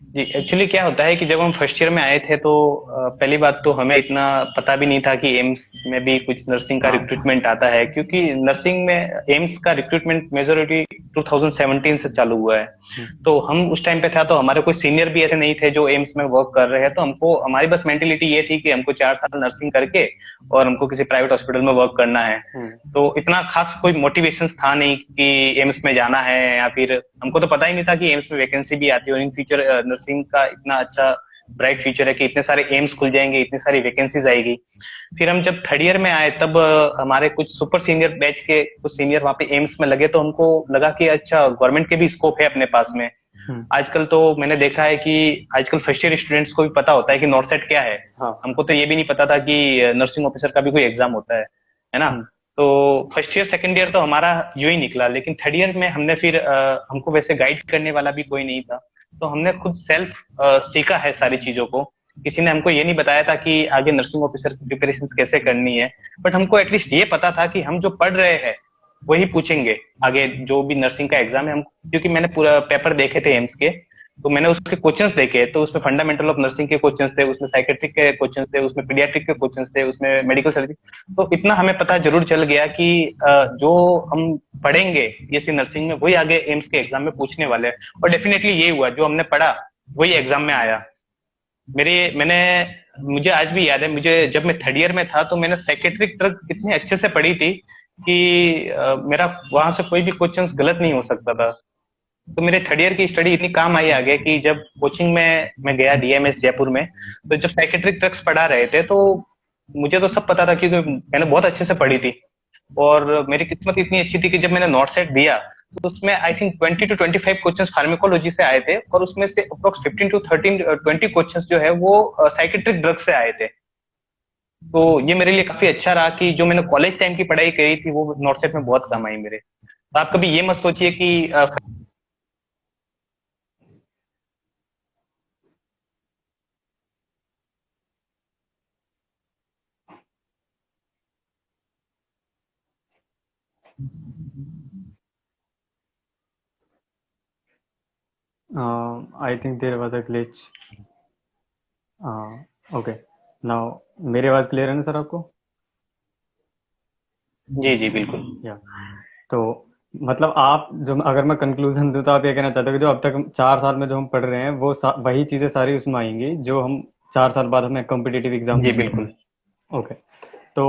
जी, एक्चुअली क्या होता है कि जब हम फर्स्ट ईयर में आए थे तो पहली बात तो हमें इतना पता भी नहीं था कि एम्स में भी कुछ नर्सिंग का हाँ। रिक्रूटमेंट आता है, क्योंकि नर्सिंग में एम्स का रिक्रूटमेंट मेजोरिटी 2017 से चालू हुआ है। हम्म। तो हम उस टाइम पे था, तो हमारे कोई सीनियर भी ऐसे नहीं थे जो एम्स में वर्क कर रहे हैं, तो हमको हमारी बस मेंटेलिटी ये थी कि हमको 4 साल नर्सिंग करके और हमको किसी प्राइवेट हॉस्पिटल में वर्क करना है। हम्म। तो इतना खास कोई मोटिवेशन था नहीं कि एम्स में जाना है, या फिर हमको तो पता ही नहीं था कि एम्स में वैकेंसी भी आती है और इन फ्यूचर नर्सिंग का इतना अच्छा ब्राइट फ्यूचर है कि इतने सारे एम्स खुल जाएंगे, इतनी सारी वैकेंसीज आएगी। फिर हम जब थर्ड ईयर में आए तब हमारे कुछ सुपर सीनियर बैच के कुछ सीनियर वहां पे एम्स में लगे, तो हमको लगा कि अच्छा गवर्नमेंट के भी स्कोप है अपने पास में। हम्म। आजकल तो मैंने देखा है कि आजकल फर्स्ट ईयर स्टूडेंट्स को भी पता होता है कि नॉर्सेट क्या है। हाँ। हमको तो ये भी नहीं पता था कि नर्सिंग ऑफिसर का भी कोई एग्जाम होता है ना। हम्म। तो फर्स्ट ईयर सेकंड ईयर तो हमारा यूं ही निकला, लेकिन थर्ड ईयर में हमने फिर हमको वैसे गाइड करने वाला भी कोई नहीं था, तो हमने खुद सेल्फ सीखा है सारी चीजों को। किसी ने हमको ये नहीं बताया था कि आगे नर्सिंग ऑफिसर की प्रिपरेशन कैसे करनी है, बट हमको एटलीस्ट ये पता था कि हम जो पढ़ रहे हैं वही पूछेंगे आगे जो भी नर्सिंग का एग्जाम है हम। क्योंकि मैंने पूरा पेपर देखे थे एम्स के, तो मैंने उसके क्वेश्चंस देखे, तो उसमें फंडामेंटल ऑफ नर्सिंग के क्वेश्चंस थे, उसमें साइकेट्रिक के क्वेश्चंस थे, उसमें पीडियाट्रिक के क्वेश्चंस थे, उसमें मेडिकल सर्जरी। तो इतना हमें पता जरूर चल गया कि जो हम पढ़ेंगे बीएससी नर्सिंग में वही आगे एम्स के एग्जाम में पूछने वाले हैं। और डेफिनेटली ये हुआ, जो हमने पढ़ा वही एग्जाम में आया। मेरे मैंने मुझे आज भी याद है, मुझे जब मैं थर्ड ईयर में था तो मैंने साइकेट्रिक ड्रग इतने अच्छे से पढ़ी थी कि मेरा वहां से कोई भी क्वेश्चन गलत नहीं हो सकता था। तो मेरे थर्ड ईयर की स्टडी इतनी काम आई आगे कि जब कोचिंग में मैं गया डीएमएस जयपुर में, तो जब साइकेट्रिक ड्रग्स पढ़ा रहे थे तो मुझे तो सब पता था क्योंकि मैंने बहुत अच्छे से पढ़ी थी। और मेरी किस्मत इतनी अच्छी थी कि जब मैंने नॉट सेट दिया तो उसमें I think 20 to 25 question pharmacology से आए थे, और उसमें से अप्रोक्स 15 to 20 क्वेश्चन जो है वो साइकेट्रिक ड्रग से आए थे। तो ये मेरे लिए काफी अच्छा रहा कि जो मैंने कॉलेज टाइम की पढ़ाई करी थी वो नॉट सेट में बहुत काम आई मेरे। तो आप कभी ये मत सोचिए कि I think there was a glitch. Okay. Now मेरी आवाज क्लियर है ना सर आपको? जी जी बिल्कुल। या तो मतलब आप जो, अगर मैं कंक्लूजन दूं तो आप ये कहना चाहते हो कि जो अब तक 4 साल में जो हम पढ़ रहे हैं वो वही चीजें सारी उसमें आएंगी जो हम 4 साल बाद हमें कॉम्पिटिटिव एग्जाम जी देंगे। बिल्कुल। ओके। तो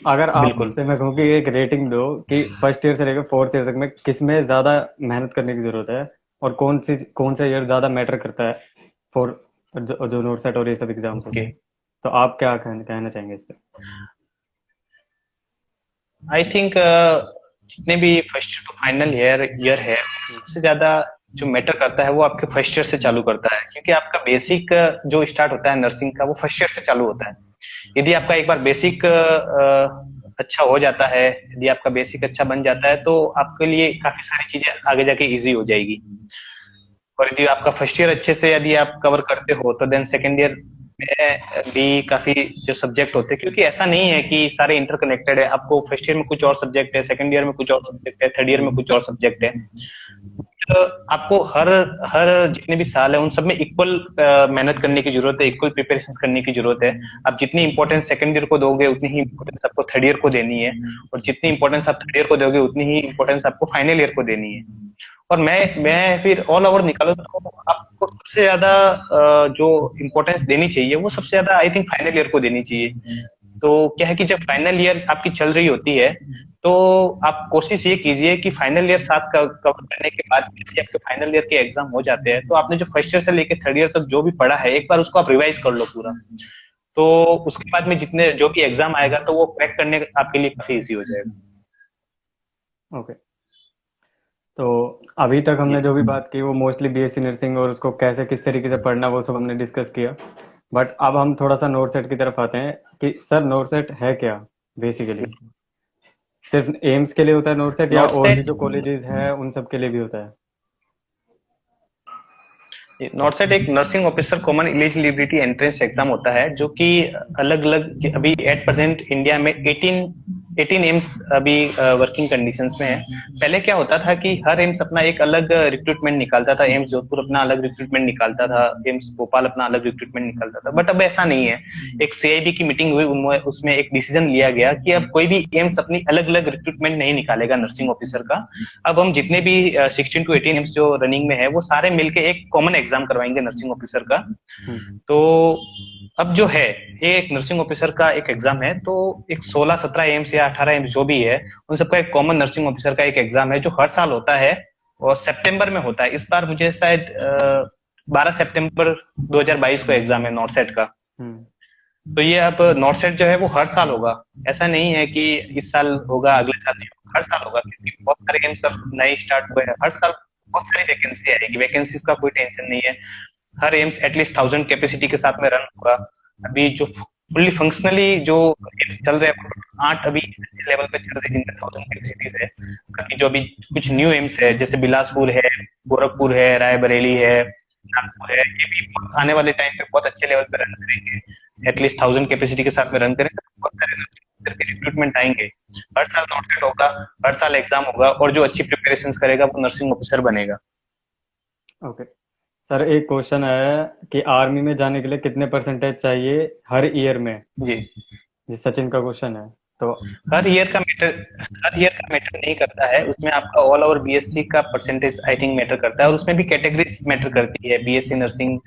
अगर बिल्कुल। आपसे मैं कहूँ कि एक रेटिंग दो कि फर्स्ट ईयर से लेकर फोर्थ ईयर तक में किस में ज्यादा मेहनत करने की जरूरत है, और कौन सा ईयर ज्यादा मैटर करता है फॉर जो नोट सेट और ये सब एग्जाम्स होते ओके। हैं, तो आप क्या कहना चाहेंगे इस पे? आई थिंक जितने भी first to final year year है, सबसे ज्यादा जो मैटर करता है वो आपके फर्स्ट ईयर से चालू करता है, क्योंकि आपका बेसिक जो स्टार्ट होता है नर्सिंग का वो फर्स्ट ईयर से चालू होता है। यदि आपका एक बार बेसिक अच्छा हो जाता है, यदि आपका बेसिक अच्छा बन जाता है, तो आपके लिए काफी सारी चीजें आगे जाके इजी हो जाएगी। और यदि आपका फर्स्ट ईयर अच्छे से यदि आप कवर करते हो तो देन सेकेंड ईयर में भी काफी जो सब्जेक्ट होते हैं, क्योंकि ऐसा नहीं है कि सारे इंटरकनेक्टेड है। आपको फर्स्ट ईयर में कुछ और सब्जेक्ट है, सेकेंड ईयर में कुछ और सब्जेक्ट है, थर्ड ईयर में कुछ और सब्जेक्ट है। तो आपको हर हर जितने भी साल है उन सब में इक्वल मेहनत करने की जरूरत है, इक्वल प्रिपरेशन करने की जरूरत है। आप जितनी इंपॉर्टेंस सेकंड ईयर को दोगे उतनी ही इंपॉर्टेंस आपको थर्ड ईयर को देनी है, और जितनी इंपॉर्टेंस आप थर्ड ईयर को दोगे उतनी ही इंपॉर्टेंस आपको फाइनल ईयर को देनी है। और मैं फिर ऑल ओवर निकालू तो आपको सबसे ज्यादा जो इम्पोर्टेंस देनी चाहिए वो सबसे ज्यादा आई थिंक फाइनल ईयर को देनी चाहिए। तो क्या है कि जब फाइनल ईयर आपकी चल रही होती है, तो आप कोशिश ये कीजिए कि फाइनल ईयर साथ कवर करने के बाद जैसे आपके फाइनल ईयर के एग्जाम हो जाते हैं, तो आपने जो फर्स्ट ईयर से लेकर थर्ड ईयर तक जो भी पढ़ा है एक बार उसको आप रिवाइज कर लो पूरा। तो उसके बाद में जितने जो भी एग्जाम आएगा तो वो क्रैक करने आपके लिए काफी इजी हो जाएगा। ओके। तो अभी तक हमने जी। जो भी बात की वो मोस्टली बीएससी नर्सिंग और उसको कैसे किस तरीके से पढ़ना वो सब हमने डिस्कस किया। बट अब हम थोड़ा सा नोरसेट की तरफ आते हैं कि सर नोरसेट है क्या बेसिकली। सिर्फ एम्स के लिए होता है नोरसेट या और भी नॉर्थ जो कॉलेजेस हैं उन सब के लिए भी होता है? नॉर्थ एक nursing officer common eligibility entrance exam होता है, जो कि अलग अलग अभी एट प्रेजेंट इंडिया में 18 एम्स अभी वर्किंग कंडीशंस में है। पहले क्या होता था कि हर एम्स अपना एक अलग रिक्रूटमेंट निकालता था, एम्स जोधपुर अपना अलग रिक्रूटमेंट निकालता था, एम्स भोपाल अपना अलग रिक्रूटमेंट निकालता था, बट अब ऐसा नहीं है। एक सीआईबी की मीटिंग हुई, उसमें एक डिसीजन लिया गया कि अब कोई भी एम्स अपनी अलग अलग रिक्रूटमेंट नहीं निकालेगा नर्सिंग ऑफिसर का। अब हम जितने भी 16 to 18 एम्स जो रनिंग में है वो सारे मिलके एक कॉमन एग्जाम करवाएंगे नर्सिंग ऑफिसर का। तो अब जो है ये एक नर्सिंग ऑफिसर का एक एग्जाम है, तो एक 16-17 एम्स या 18 एम्स जो भी है उन सबका एक कॉमन नर्सिंग ऑफिसर का एक एग्जाम है जो हर साल होता है और सितंबर में होता है। इस बार मुझे शायद 12 सितंबर 2022 को एग्जाम है नॉर्सेट का। हम्म। तो ये अब नॉर्सेट जो है वो हर साल होगा, ऐसा नहीं है कि इस साल होगा अगले साल नहीं होगा, हर साल होगा, क्योंकि बहुत सारे गेम्स अब नए स्टार्ट हुए हैं। हर साल बहुत सारी वैकेंसी आएगी, वैकेंसीज का कोई टेंशन नहीं है। हर एम्स एटलीस्ट 1000 कैपेसिटी के साथ में रन होगा। अभी जो फुल्ली फंक्शनली जो एम्स चल रहे हैं 8 अभी लेवल पे चल रहे हैं जिनमें 1000 कैपेसिटीज है। बाकी जो अभी कुछ न्यू एम्स है जैसे बिलासपुर है, गोरखपुर है, रायबरेली है, नागपुर है, ये भी आने वाले टाइम पे बहुत अच्छे लेवल पे रन करेंगे, एटलीस्ट 1000 कैपेसिटी के साथ में रन करेंगे, तो बहुत सारे रिक्रूटमेंट आएंगे। हर साल नोटिफाइड होगा, हर साल एग्जाम होगा, और जो अच्छी प्रिपरेशन करेगा वो नर्सिंग ऑफिसर बनेगा। ओके। सर एक क्वेश्चन है कि आर्मी में जाने के लिए कितने परसेंटेज चाहिए हर ईयर में? जी। ये सचिन का क्वेश्चन है। तो हर ईयर का मैटर हर ईयर का मैटर नहीं करता है, उसमें आपका ऑल ओवर बीएससी का परसेंटेज आई थिंक मैटर करता है, और उसमें भी कैटेगरीज मैटर करती है। बीएससी नर्सिंग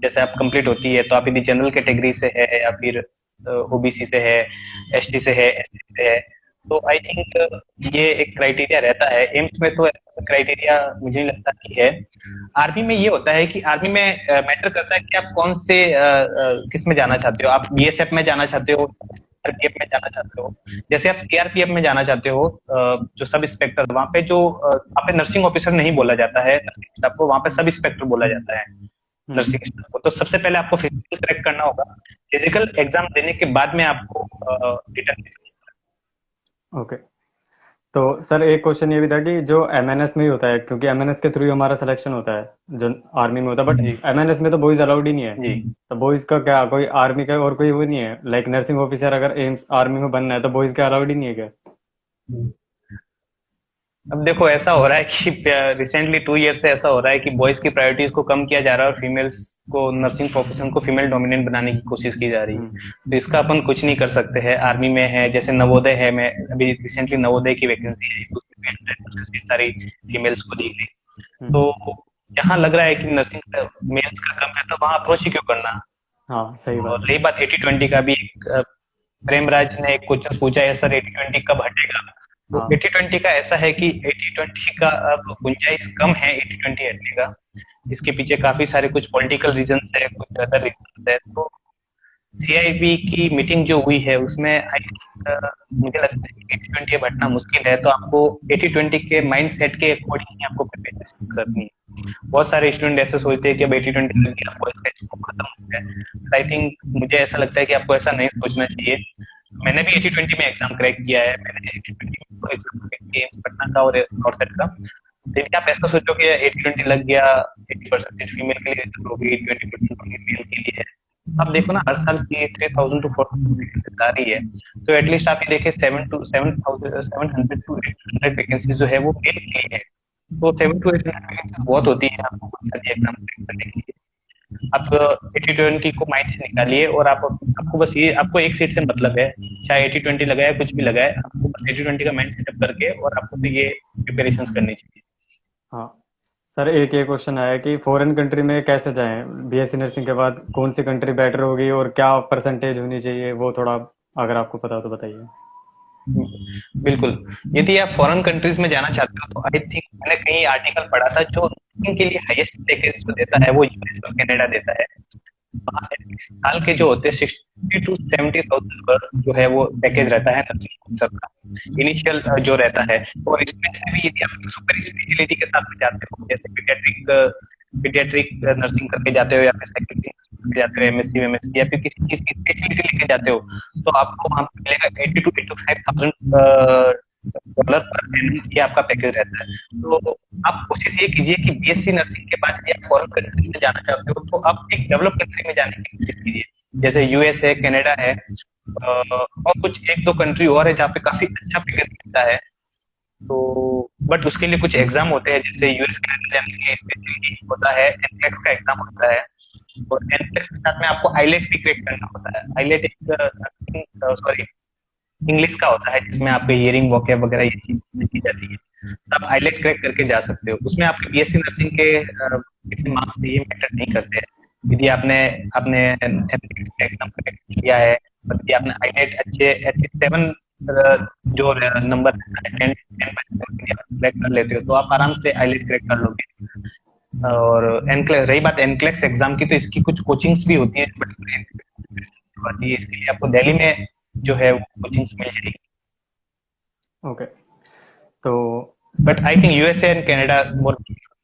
जैसे आप कंप्लीट होती है तो आप यदि जनरल कैटेगरी से है या फिर ओबीसी से है, एसटी से है, एससी से है, तो आई थिंक ये एक क्राइटेरिया रहता है। एम्स में तो क्राइटेरिया मुझे नहीं लगता कि है। आर्मी में ये होता है कि आर्मी में मैटर करता है कि आप कौन से किस में जाना चाहते हो, आप बीएसएफ में जाना चाहते हो, सीआरपीएफ में जाना चाहते हो। जैसे आप सीआरपीएफ में जाना चाहते हो, जो सब इंस्पेक्टर वहां पे जो वहां पे नर्सिंग ऑफिसर नहीं बोला जाता है नर्सिंग स्टाफ को, वहां पे सब इंस्पेक्टर बोला जाता है हम्म। नर्सिंग स्टाफ को। तो सबसे पहले आपको फिजिकल करेक्ट करना होगा, फिजिकल एग्जाम देने के बाद में आपको रिटर्न। ओके। तो सर एक क्वेश्चन ये भी था कि जो एमएनएस में ही होता है, क्योंकि एमएनएस के थ्रू ही हमारा सिलेक्शन होता है जो आर्मी में होता है, बट जी। एमएनएस में तो बॉयज अलाउड ही नहीं है। जी। तो बॉयज का क्या, कोई आर्मी का और कोई वो नहीं है लाइक नर्सिंग ऑफिसर अगर एम्स आर्मी में बनना है तो बॉयज का अलाउड ही नहीं है क्या? अब देखो ऐसा हो रहा है कि रिसेंटली 2 ईयर से ऐसा हो रहा है कि बॉयज की प्रायोरिटीज को कम किया जा रहा है और फीमेल्स को, नर्सिंग प्रोफेशन को फीमेल डोमिनेंट बनाने की कोशिश की जा रही है। तो इसका अपन कुछ नहीं कर सकते हैं। आर्मी में है जैसे नवोदय है, मैं अभी रिसेंटली नवोदय की वैकेंसी है, उसमें भी 100% सारी फीमेल्स को दी गई। तो यहाँ लग रहा है कि नर्सिंग मेल्स का कम है, तो वहां अप्रोच ही क्यों करना। हाँ सही और बात है। रही बात 80-20 का भी, प्रेमराज ने एक क्वेश्चन पूछा है, सर 80-20 कब हटेगा। तो हाँ। 80-20 का ऐसा है कि 80-20 का अब गुंजाइश कम है 80-20 हटने का। इसके पीछे काफी सारे कुछ पॉलिटिकल रीजंस है, कुछ अदर रीजंस है। तो सीआईबी की मीटिंग जो हुई है उसमें आई थिंक मुझे लगता है कि 80-20 अब हटना मुश्किल है, तो आपको 80-20 के माइंड सेट के अकॉर्डिंग ही आपको प्रिपरेशन करनी है। बहुत सारे स्टूडेंट ऐसे सोचते हैं कि अब 80-20 लग गया, आपको इसका स्कोप खत्म हो गया। आई थिंक मुझे ऐसा लगता है कि आपको ऐसा नहीं सोचना चाहिए। मैंने भी 80-20 में एग्जाम क्रैक किया है, मैंने 80-20 में एग्जाम क्रैक किया है पटना का और नॉर्थ का। लेकिन आप ऐसा सोचो कि 80-20 लग गया, 80% फीमेल के लिए रिजर्व होगी, 20% मेल के लिए है। अब देखो ना, हर साल की 3000 to 4000 वैकेंसी आ रही है, तो एटलीस्ट आप ये देखिए 700 to 800 वैकेंसी जो है वो मेल के लिए है। तो 700 to 800 वैकेंसी बहुत होती है आपको बहुत सारी एग्जाम करने के लिए। आप 80-20 को माइंड से निकालिए, और आप आपको बस ये, आपको एक सीट से मतलब है, चाहे 80-20 लगाए कुछ भी लगाए, आपको बस 80-20 का माइंड सेटअप करके और आपको तो ये प्रिपरेशन करनी चाहिए। हाँ सर एक ये क्वेश्चन आया कि फॉरेन कंट्री में कैसे जाएं बीएससी नर्सिंग के बाद, कौन सी कंट्री बेटर होगी और क्या परसेंटेज होनी चाहिए, वो थोड़ा अगर आपको पता हो तो बताइए। बिल्कुल। यदि आप फॉरेन कंट्रीज में जाना चाहते हो तो आई थिंक मैंने कहीं आर्टिकल पढ़ा था, जो नर्सिंग के लिए हाईएस्ट पैकेज जो देता है वो यूएस और कनाडा देता है। वहाँ साल के जो होते हैं 60 to 70 thousand पर जो है वो पैकेज रहता है नर्सिंग का इनिशियल जो रहता है। और इसमें से भी यदि आप सुपर स्पेशलिटी के साथ में जाते हो, जैसे पीडियाट्रिक नर्सिंग करके जाते हो, या फिर साइकियाट्रिक करके जाते हो, एमएससी एमएससी, या फिर किसी चीज की स्पेशलिटी लेके जाते हो, तो आपको वहां पे मिलेगा 80 to 85 thousand dollar per annum ये आपका पैकेज रहता है। तो आप कोशिश ये कीजिए कि बीएससी नर्सिंग के बाद यदि आप फॉरेन कंट्री में जाना चाहते हो तो आप एक डेवलप कंट्री में जाने की कोशिश कीजिए, जैसे यूएस है, कनाडा है, और कुछ एक दो कंट्री और है जहाँ पे काफी अच्छा पैकेज मिलता है। तो बट उसके लिए कुछ एग्जाम होते हैं, जैसे यूएस कनाडा जाने के लिए स्पेशली होता है एनक्लेक्स का एग्जाम होता है। और एनक्लेक्स के साथ में आपको आईलेट भी क्रैक करना होता है। आईलेट एक सॉरी इंग्लिश का होता है, जिसमें आपके हियरिंग वोकैब वगैरह ये चीज की जाती है। तो आप आईलेट क्रैक करके जा सकते हो। उसमें आपके बीएससी नर्सिंग के कितने मार्क्स ये मैटर नहीं करते हैं। यदि आपने आपने एग्जाम क्रैक किया है और यदि आपने आईलेट अच्छे एटलीस्ट 7 जो नंबर टेन क्रैक कर लेते हो तो आप आराम से आईलेट क्रैक कर लोगे। और एनक्लेक्स, रही बात एनक्लेक्स एग्जाम की, तो इसकी कुछ कोचिंग्स भी होती है, बट इसके लिए आपको दिल्ली में जो है वो कोचिंग्स मिल जाएगी। ओके, तो but sir I think USA and Canada more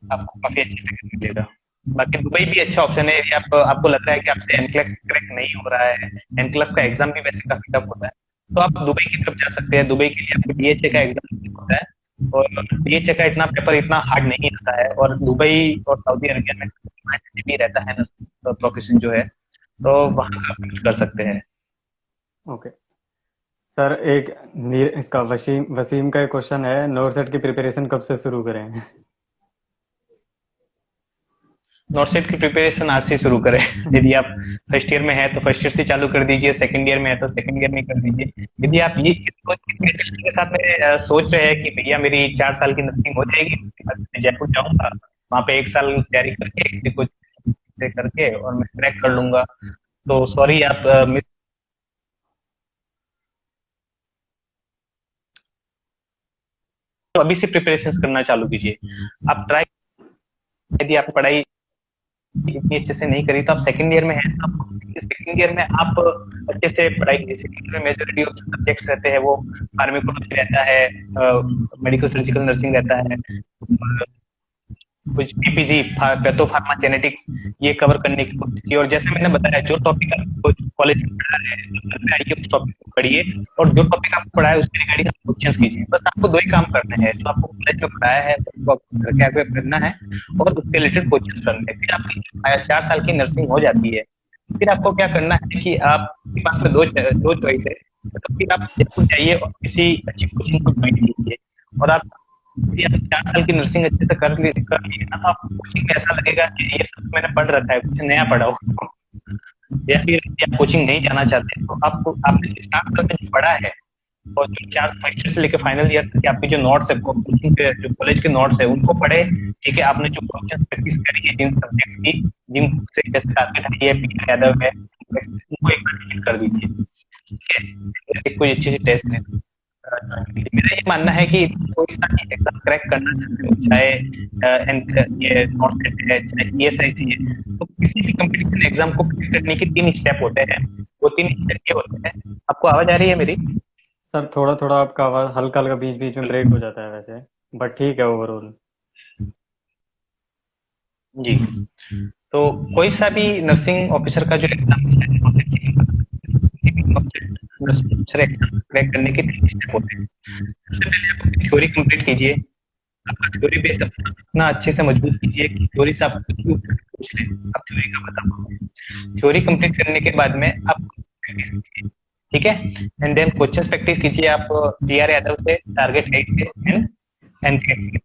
आपको काफी अच्छी पैकेज मिलेगा। बाकी दुबई भी अच्छा ऑप्शन है, यदि आपको लग रहा है कि आपसे एनक्लेक्स क्रैक नहीं हो रहा है, एनक्लेक्स का एग्जाम भी वैसे काफी टफ होता है, तो आप दुबई की तरफ जा सकते हैं। दुबई के लिए आपको डीएचए का एग्जाम होता है, और डीएचए का इतना पेपर इतना हार्ड नहीं आता है। और दुबई और सऊदी अरबिया में भी रहता है ना प्रोफेशन जो है, तो वहां आप कुछ कर सकते हैं। ओके सर, एक इसका वसीम वसीम का एक क्वेश्चन है, नोरसेट की प्रिपरेशन कब से शुरू करें? नॉर्सेट की प्रिपरेशन आज से शुरू करें। यदि आप फर्स्ट ईयर में है तो फर्स्ट ईयर से चालू कर दीजिए, सेकंड ईयर में है तो सेकंड ईयर में कर दीजिए। यदि आप ये के साथ में सोच रहे हैं कि भैया मेरी 4 साल की नर्सिंग हो जाएगी, उसके बाद मैं जयपुर जाऊंगा, वहां पे 1 साल तैयारी करके कुछ करके और मैं क्रैक कर लूंगा, तो सॉरी आप तो अभी से प्रिपरेशन करना चालू कीजिए। आप ट्राई, यदि आप पढ़ाई इतनी अच्छे से नहीं करी तो आप सेकंड ईयर में है तो सेकंड ईयर में आप अच्छे से पढ़ाई कीजिए। सेकंड ईयर में मेजोरिटी ऑफ सब्जेक्ट्स रहते हैं वो फार्माकोलॉजी रहता है, मेडिकल सर्जिकल नर्सिंग रहता है, कुछ पीपीजी पैथो फार्मा जेनेटिक्स ये कवर करने की कोशिश की। और जैसे मैंने बताया, जो टॉपिक आपको कॉलेज में पढ़ा है, घर पे आइए उस टॉपिक को पढ़िए, और जो टॉपिक आपको पढ़ा है उसके रिगार्डिंग आप क्वेश्चंस कीजिए। बस आपको दो ही काम करने हैं, जो आपको कॉलेज में पढ़ाया है वो आपको घर के आगे करना है, और उसके रिलेटेड क्वेश्चंस करने हैं। फिर आपकी 4 साल की नर्सिंग हो जाती है। फिर आपको क्या करना है कि आपके पास में दो दो चॉइस है। तो फिर आप जयपुर जाइए और किसी अच्छी कोचिंग को ज्वाइन कीजिए। और आप यदि आप 4 साल की नर्सिंग अच्छे से कर लिए ना, तो आपको कोचिंग में ऐसा लगेगा कि ये सब मैंने पढ़ रखा है, कुछ नया पढ़ा हो। या फिर यदि आप कोचिंग नहीं जाना चाहते तो आपको आपने 4 साल में जो पढ़ा है, और जो 4 फर्स्ट ईयर से लेकर फाइनल ईयर तक आपके जो नोट्स है, कोचिंग के जो कॉलेज के नोट्स है, उनको पढ़े। ठीक है, आपने जो क्वेश्चन प्रैक्टिस करी है जिन सब्जेक्ट्स की, जिन से जैसे टारगेट है, पी यादव है, उनको एक बार रिपीट कर दीजिए। ठीक है, कोई अच्छी सी टेस्ट है। मेरा ये मानना है कि कोई सा भी एग्जाम क्रैक करना चाहते हो, चाहे ये नॉर्थ है चाहे ईएसआईसी है, तो किसी भी कंपटीशन एग्जाम को क्रैक करने के 3 स्टेप होते हैं। वो 3 स्टेप ये होते हैं। आपको आवाज आ रही है मेरी? सर थोड़ा थोड़ा आपका आवाज हल्का हल्का बीच बीच में ब्रेक हो जाता है वैसे, बट ठीक है ओवरऑल। जी। तो कोई सा भी नर्सिंग ऑफिसर का जो एग्जाम है, नर्सिंग एग्जाम क्रैक करने के 3 स्टेप होते हैं। सबसे पहले आप अपनी थ्योरी कंप्लीट कीजिए। आपका थ्योरी बेस अपना अच्छे से मजबूत कीजिए कि थ्योरी से आप कुछ भी पूछ लें, आप थ्योरी का बताओ। थ्योरी कंप्लीट करने के बाद में आप प्रैक्टिस कीजिए। ठीक है, एंड देन क्वेश्चंस प्रैक्टिस कीजिए आप टीआर यादव से, टारगेट है से, एंड एनकेएक्स से।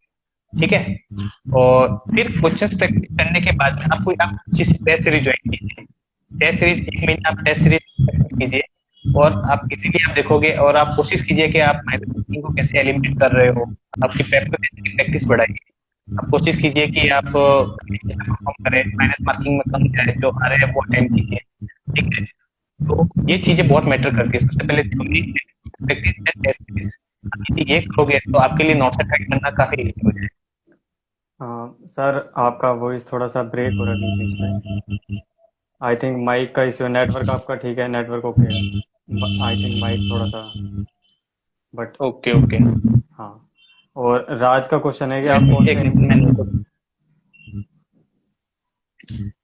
ठीक है, और फिर क्वेश्चंस प्रैक्टिस करने के बाद में आपको आप जिस टेस्ट सीरीज ज्वाइन कीजिए। टेस्ट सीरीज 1 महीना आप टेस्ट सीरीज प्रैक्टिस कीजिए, और आप इसीलिए आप देखोगे, और आप कोशिश कीजिए कि आप माइनस मार्किंग को कैसे एलिमिनेट कर रहे हो, आपकी प्रैक्टिस बढ़ाइए। आप कोशिश कीजिए कि आप परफॉर्म करें, माइनस मार्किंग में कम जाए, जो आ रहे हैं वो अटेंड कीजिए। ठीक है, तो ये चीजें बहुत मैटर करती है। सबसे पहले थ्योरी, प्रैक्टिस एंड टेस्ट। यदि ये करोगे तो आपके लिए नॉट क्रैक करना काफी इजी हो जाएगा। सर आपका वॉइस थोड़ा सा ब्रेक हो रहा है बीच बीच में। आई थिंक माइक का इश्यू, नेटवर्क आपका ठीक है, नेटवर्क ओके है, आई थिंक माइक थोड़ा सा, बट ओके ओके। हाँ। और राज का क्वेश्चन है कि मैं आप कौन एक से एम्स मिनट, में मैंने हैं? उनको,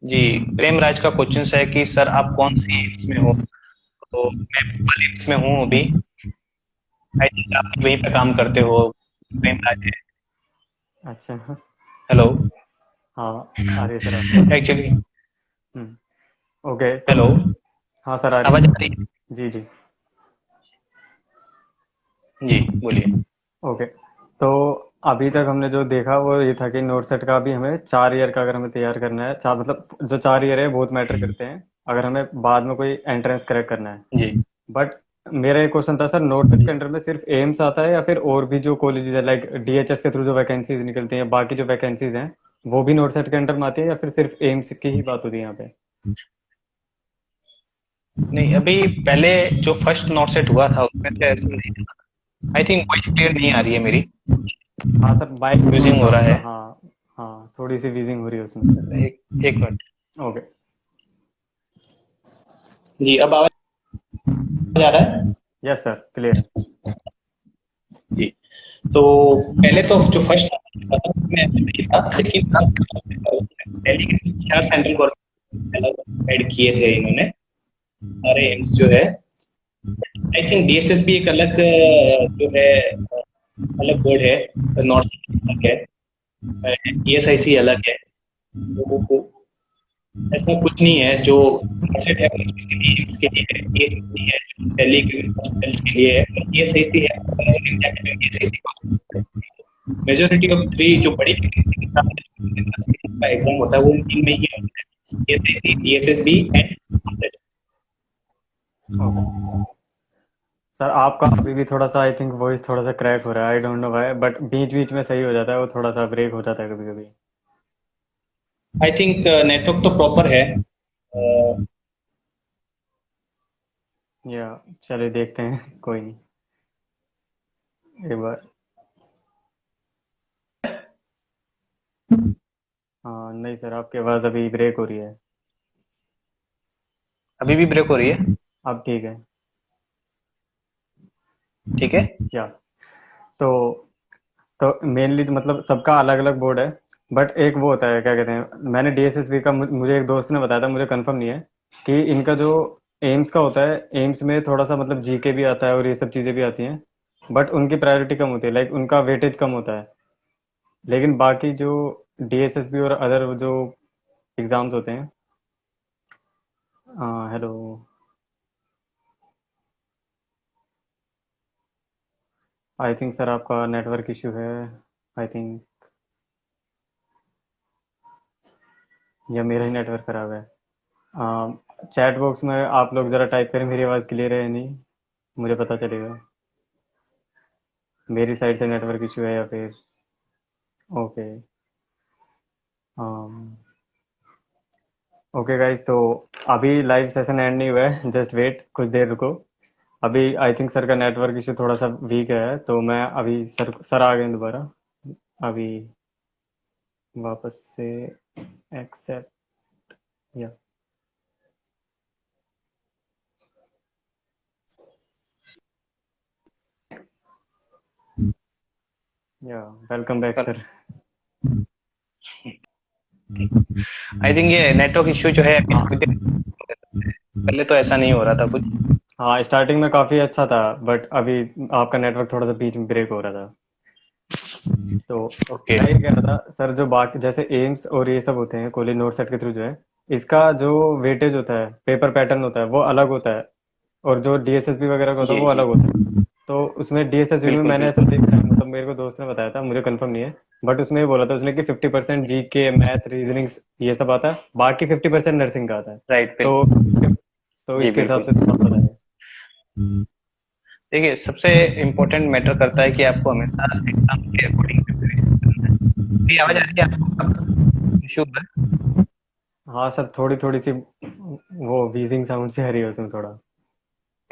जी, प्रेमराज का क्वेश्चन है कि सर आप कौन सी एम्स में हो? तो मैं भोपाल एम्स में हूँ अभी। आई थिंक आप भी वहीं पे काम करते हो, प्रेमराज है। अच्छा। हेलो। हाँ, आ रही है सर आपकी आवाज़। एक्चुअली, ओके तो हेलो, हाँ सर, आ रही आवाज आ है। रही है? जी जी। जी बोलिए। ओके, तो अभी तक हमने जो देखा वो ये था कि नोट सेट का अभी हमें 4 ईयर का अगर हमें तैयार करना है, चार मतलब जो 4 ईयर है बहुत मैटर करते हैं अगर हमें बाद में कोई एंट्रेंस क्रैक करना है। जी बट मेरा एक क्वेश्चन था सर, नोट सेट के अंडर में सिर्फ एम्स आता है या फिर और भी जो कॉलेजेस है लाइक डीएचएस के थ्रू जो वैकेंसीज निकलती हैं, बाकी जो वैकेंसीज हैं वो भी नोट सेट के अंडर में आती है या फिर सिर्फ एम्स की ही बात होती है यहाँ पे? नहीं, अभी पहले जो फर्स्ट नॉट सेट हुआ था उसमें से ऐसा नहीं था। आई थिंक वॉइस क्लियर नहीं आ रही है मेरी, हाँ सर, बाइक थोड़ा म्यूजिंग सा हो रहा आपका, है। हाँ हाँ, थोड़ी सी वीजिंग हो रही है उसमें। एक मिनट। ओके। जी, अब आवाज आ रहा है? यस सर, क्लियर है। जी, तो पहले तो जो फर्स्ट था उसमें ऐसा नहीं था, लेकिन अब दिल्ली के 4 सेंट्रल गवर्नमेंट अलग ऐड किए थे इन्होंने, सारे एम्स जो है। आई थिंक डीएसएसबी एक अलग जो है अलग बोर्ड है, नॉर्थ अलग है, ईएसआईसी अलग है। तो ऐसा कुछ नहीं है जो सेट है वो स्पेसिफिकली एम्स के लिए है, ईएसआईसी है जो दिल्ली के हॉस्पिटल्स के लिए है, और ईएसआईसी है ऑल इंडिया के जो ईएसआईसी। मेजोरिटी ऑफ 3 जो बड़ी का एग्जाम होता है वो इन 3 में ही होता है, ESIC, DSSB and north. Okay sir, आपका अभी भी थोड़ा सा आई थिंक वॉइस थोड़ा सा क्रैक हो रहा है, I don't know why, but बीच बीच में सही हो जाता है, वो थोड़ा सा ब्रेक हो जाता है कभी कभी। आई थिंक नेटवर्क तो प्रॉपर है। या चलिए देखते हैं कोई नहीं, एक बार। हाँ नहीं सर, आपकी आवाज़ अभी ब्रेक हो रही है। अभी भी ब्रेक हो रही है? अब ठीक है। ठीक है। या तो मेनली मतलब सबका अलग अलग बोर्ड है, बट एक वो होता है क्या कहते हैं, मैंने डीएसएसबी का मुझे एक दोस्त ने बताया था, मुझे कंफर्म नहीं है कि इनका जो एम्स का होता है, एम्स में थोड़ा सा मतलब जीके भी आता है और ये सब चीज़ें भी आती हैं, बट उनकी प्रायोरिटी कम होती है, लाइक उनका वेटेज कम होता है। लेकिन बाकी जो डीएसएसबी और अदर जो एग्ज़ाम्स होते हैं, हेलो, आई थिंक सर आपका नेटवर्क इशू है, आई थिंक, या मेरा ही नेटवर्क ख़राब है। चैट बॉक्स में आप लोग ज़रा टाइप करें मेरी आवाज़ क्लियर है या नहीं, मुझे पता चलेगा मेरी साइड से नेटवर्क इशू है या फिर। ओके। ओके गाइस, तो अभी लाइव सेशन एंड नहीं हुआ है, जस्ट वेट, कुछ देर रुको। अभी आई थिंक सर का नेटवर्क इशू थोड़ा सा वीक है, तो मैं अभी सर आ गए हैं दोबारा, अभी वापस से एक्सेप्ट, या या welcome back sir. I think ये नेटवर्क इश्यू जो है अभी थोड़ी देर, हाँ पहले तो ऐसा नहीं हो रहा था कुछ। हाँ, स्टार्टिंग में काफ़ी अच्छा था, बट अभी आपका नेटवर्क थोड़ा सा बीच में ब्रेक हो रहा था। तो ओके। मैं ये कह रहा था सर, जो बाकी जैसे एम्स और ये सब होते हैं कॉलेज नोट सेट के थ्रू जो है, इसका जो वेटेज होता है, पेपर पैटर्न होता है, वो अलग होता है, और जो डीएसएसबी वगैरह का होता जी है वो जी, अलग होता है। तो उसमें डीएसएसबी में बिल्कुल मैंने ऐसा बिल्कुल। देखा है, मतलब मेरे को दोस्त ने बताया था, मुझे कंफर्म नहीं है, बट उसमें ये बोला था उसने कि 50% जी के मैथ रीजनिंग ये सब आता है, बाकी 50% नर्सिंग का आता है। राइट, तो बिल्कुल। जी इसके हिसाब बिल्कुल। से थोड़ा बताइए। देखिए, सबसे इम्पोर्टेंट मैटर करता है कि आपको हमेशा एग्जाम के अकॉर्डिंग प्रिपरेशन करना है। मेरी आवाज आ रही है आपको? इशू है? हाँ सर, थोड़ी थोड़ी सी वो वीजिंग साउंड से हरी है उसमें थोड़ा।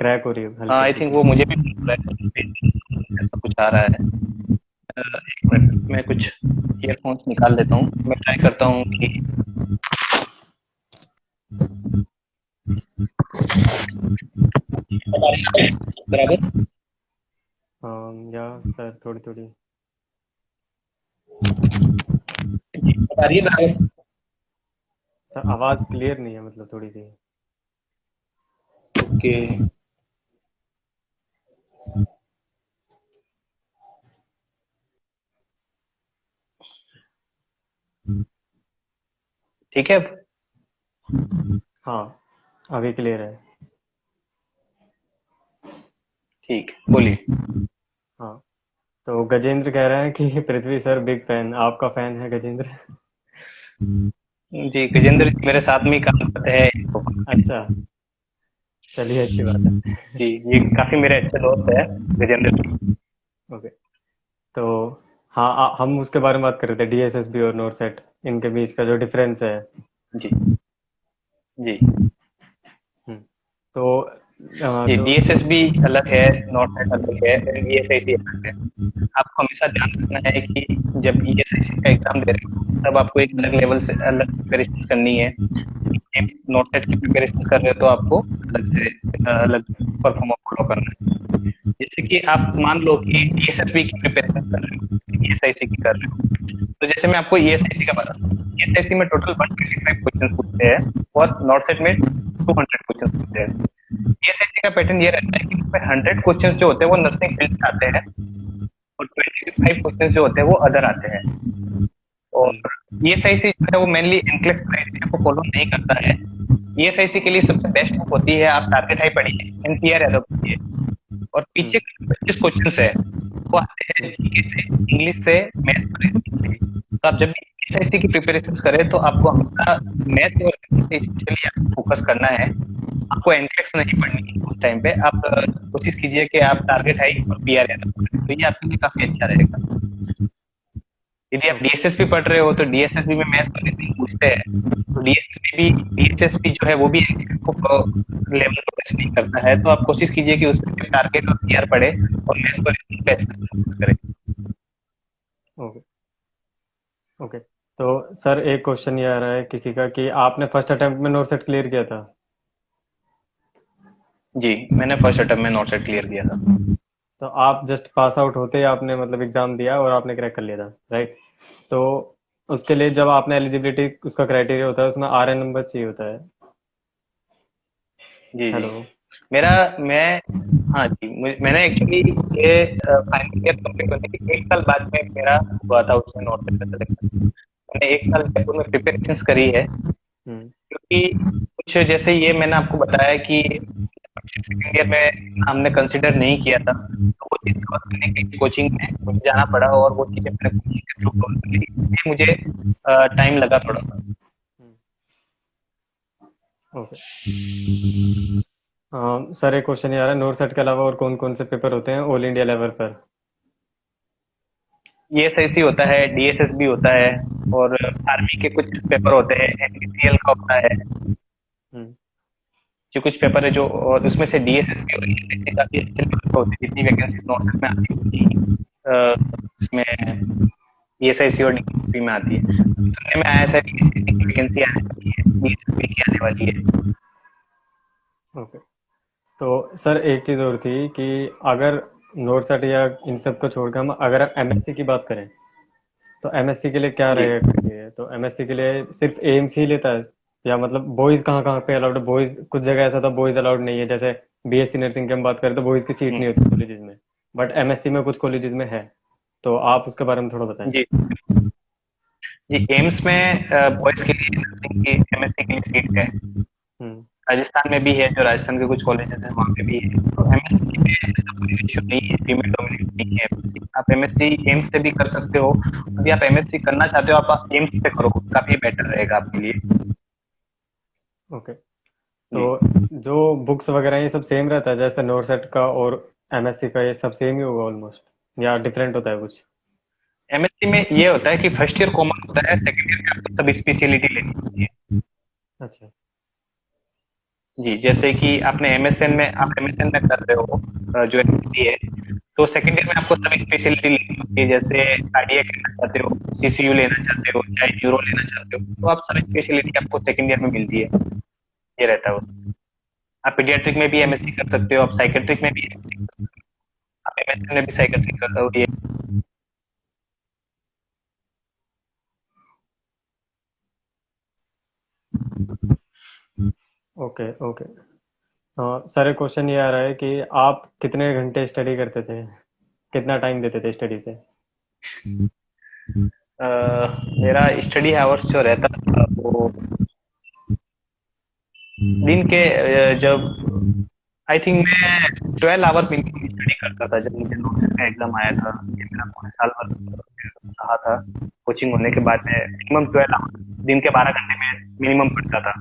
क्रैक हो रही है हाँ हल्की आई थिंक हल्की। वो मुझे भी लग रहा है ऐसा कुछ आ रहा है। एक मिनट मैं कुछ ईयरफोन्स निकाल लेता हूँ, मैं ट्राई करता हूँ कि बराबर या सर थोड़ी थोड़ी। आ रही है बराबर। सर आवाज क्लियर नहीं है, मतलब थोड़ी सी। ओके ठीक है अब। हाँ, अभी क्लियर है। ठीक। ठीक बोलिए। हाँ, तो गजेंद्र कह रहे हैं कि पृथ्वी सर बिग फैन, आपका फैन है गजेंद्र। जी गजेंद्र जी मेरे साथ में ही काम करते हैं तो। अच्छा, चलिए अच्छी बात है। जी ये काफी मेरे अच्छे दोस्त है गजेंद्र जी। ओके, तो हाँ, हम उसके बारे में बात कर रहे थे, डीएसएसबी और नोरसेट, इनके बीच का जो डिफरेंस है। जी जी हम्म, तो जी जो डीएसएसबी अलग है, नॉर्थ अलग है, ईएसआईसी अलग है। आपको हमेशा ध्यान रखना है कि जब ईएसआईसी का एग्जाम दे रहे हो तब आपको एक अलग लेवल से अलग प्रिपरेशन करनी है। एम्स नॉट सेट की प्रिपरेशन कर रहे हो तो आपको अलग से अलग परफॉर्म फॉलो करना है। जैसे कि आप मान लो कि ईएसएसबी की प्रिपरेशन कर रहे हो, ईएसआईसी की कर रहे हो, तो जैसे मैं आपको ईएसआईसी का बताता हूँ। ईएसआईसी में टोटल 125 क्वेश्चन पूछते हैं और नॉट सेट में 200 क्वेश्चन पूछते हैं। ईएसआईसी का पैटर्न ये रहता है कि उसमें 100 क्वेश्चन जो होते हैं वो नर्सिंग फील्ड से आते हैं और 25 क्वेश्चन जो होते हैं वो अदर आते हैं। और हम्म, ईएसआईसी जो है वो मेनली एनक्लेक्स क्राइटेरिया को फॉलो नहीं करता है। ईएसआईसी के लिए सबसे बेस्ट बुक होती है, आप टारगेट हाई पढ़िए, एनपीआर यादव पढ़िए। और पीछे हम्म, के 25 क्वेश्चन है वो आते हैं हम्म, जीके से, इंग्लिश से, मैथ और रीजनिंग से। तो आप जब भी एसआईसी की प्रिपरेशन करें तो आपको हमेशा मैथ और रीजनिंग पे स्पेशली आपको फोकस करना है। आपको एनक्लेक्स नहीं पढ़नी है उस टाइम पे। आप कोशिश कीजिए कि आप टारगेट हाई और पीआर यादव पढ़ें, तो ये आपके लिए काफी अच्छा रहेगा। यदि आप ओके, डीएसएसपी पढ़ रहे हो तो डीएसएसपी में मैथ्स और रीजनिंग पूछते हैं, तो डीएसएसपी जो है वो भी लेवल को टच नहीं करता है। तो आप कोशिश कीजिए कि उसमें टारगेट और पीआर पढ़े और मैथ्स और रीजनिंग पे अच्छे से फोकस करें। Okay, okay. तो सर एक क्वेश्चन ये आ रहा है किसी का कि आपने फर्स्ट अटेम्प्ट में नोरसेट क्लियर किया था। जी मैंने फर्स्ट अटेम्प्ट में नॉट सेट क्लियर किया था। तो आप जस्ट पास आउट होते ही आपने मतलब एग्जाम दिया और आपने क्रैक कर लिया था, राइट? तो उसके लिए जब आपने एलिजिबिलिटी, उसका क्राइटेरिया होता है, उसमें आरएन नंबर चाहिए होता है। जी जी हेलो। मेरा मैं हाँ जी मैंने एक्चुअली ये फाइनल ईयर कंप्लीट होने के 1 साल बाद में मेरा हुआ था उसमें नॉट सेट का सिलेक्शन। मैंने 1 साल जयपुर में प्रिपरेशन करी है, हम्म, क्योंकि कुछ जैसे ये मैंने आपको बताया कि सेकेंड ईयर में इतना हमने कंसिडर नहीं किया था, तो वो चीज कवर करने के लिए कोचिंग में मुझे जाना पड़ा और वो चीजें मैंने कोचिंग के थ्रू कवर कर ली, इसलिए मुझे टाइम लगा थोड़ा सा। ओके। सर एक क्वेश्चन ये आ रहा है, नोरसेट के अलावा और कौन कौन से पेपर होते हैं ऑल इंडिया लेवल पर? ईएसआईसी होता है, डीएसएसबी होता है, और आर्मी के कुछ पेपर होते हैं, एनपीसीएल का होता है। हम्म, जो कुछ पेपर है जो, और उसमें से डीएसएसबी और ईएसआईसी काफी अच्छे लेवल पर होती है। जितनी वैकेंसीज नॉर्थ में आती है उतनी इसमें ईएसआईसी और डीएसएसबी में आती है। सुनने में आया सर ईएसआईसी की वैकेंसी आने वाली है, डीएसएसबी की आने वाली है। ओके। तो सर एक चीज़ और थी कि अगर नोरसेट या इन सब को छोड़कर हम अगर एमएससी की बात करें, तो एमएससी के लिए क्या जी रहेगा क्राइटेरिया? तो एमएससी के लिए सिर्फ एम्स ही लेता है, या मतलब बॉयज कहाँ कहाँ पे अलाउड है? बॉयज कुछ जगह ऐसा था बॉयज अलाउड नहीं है, जैसे बीएससी नर्सिंग की हम बात करें तो बॉयज की सीट हम्म, नहीं होती कॉलेजेस में, बट एमएससी में कुछ कॉलेजेस में है। तो आप उसके बारे में थोड़ा बताएं। जी जी एम्स में बॉयज के लिए नर्सिंग की एमएससी के लिए सीट है। हम्म, राजस्थान में भी है, जो राजस्थान के कुछ कॉलेजेस हैं वहाँ पे भी है। तो एमएससी में ऐसा कोई इश्यू नहीं है, फीमेल डोमिनेट नहीं है एमएससी। आप एमएससी एम्स से भी कर सकते हो। यदि आप एमएससी करना चाहते हो आप एम्स से करो, काफी बेटर रहेगा आपके लिए। ओके। तो जी जो बुक्स वगैरह ये सब सेम रहता है जैसे नोरसेट का और एमएससी का, ये सब सेम ही होगा ऑलमोस्ट, या डिफरेंट होता है कुछ? एमएससी में ये होता है कि फर्स्ट ईयर कॉमन होता है, सेकंड ईयर में आपको सब स्पेशलिटी लेनी होती है। अच्छा। जी, जैसे कि आप एमएसएन में कर रहे हो, जो एमएससी है, तो सेकंड ईयर में आपको सब स्पेशलिटी लेनी होती है, जैसे कार्डियक लेना चाहते हो, सीसीयू लेना चाहते हो, या न्यूरो लेना चाहते हो, तो आप सब स्पेशलिटी आपको सेकंड ईयर में मिलती है। ये रहता है वो। आप पीडियाट्रिक में भी एमएससी कर सकते हो, आप साइकेट्रिक में भी एमएससी कर सकते हो, आप एमएससी में भी साइकेट्रिक कर सकते हो। ये ओके ओके। सर एक क्वेश्चन ये आ रहा है कि आप कितने घंटे स्टडी करते थे, कितना टाइम देते थे स्टडी पे? मेरा स्टडी आवर्स जो रहता था वो दिन के जब आई थिंक मैं 12 आवर मिनिमम स्टडी करता था जब मुझे नोटिस का एग्जाम आया था। ये मेरा पूरे साल भर रहा था कोचिंग होने के बाद में मिनिमम 12 आवर दिन के 12 घंटे में मिनिमम पढ़ता था,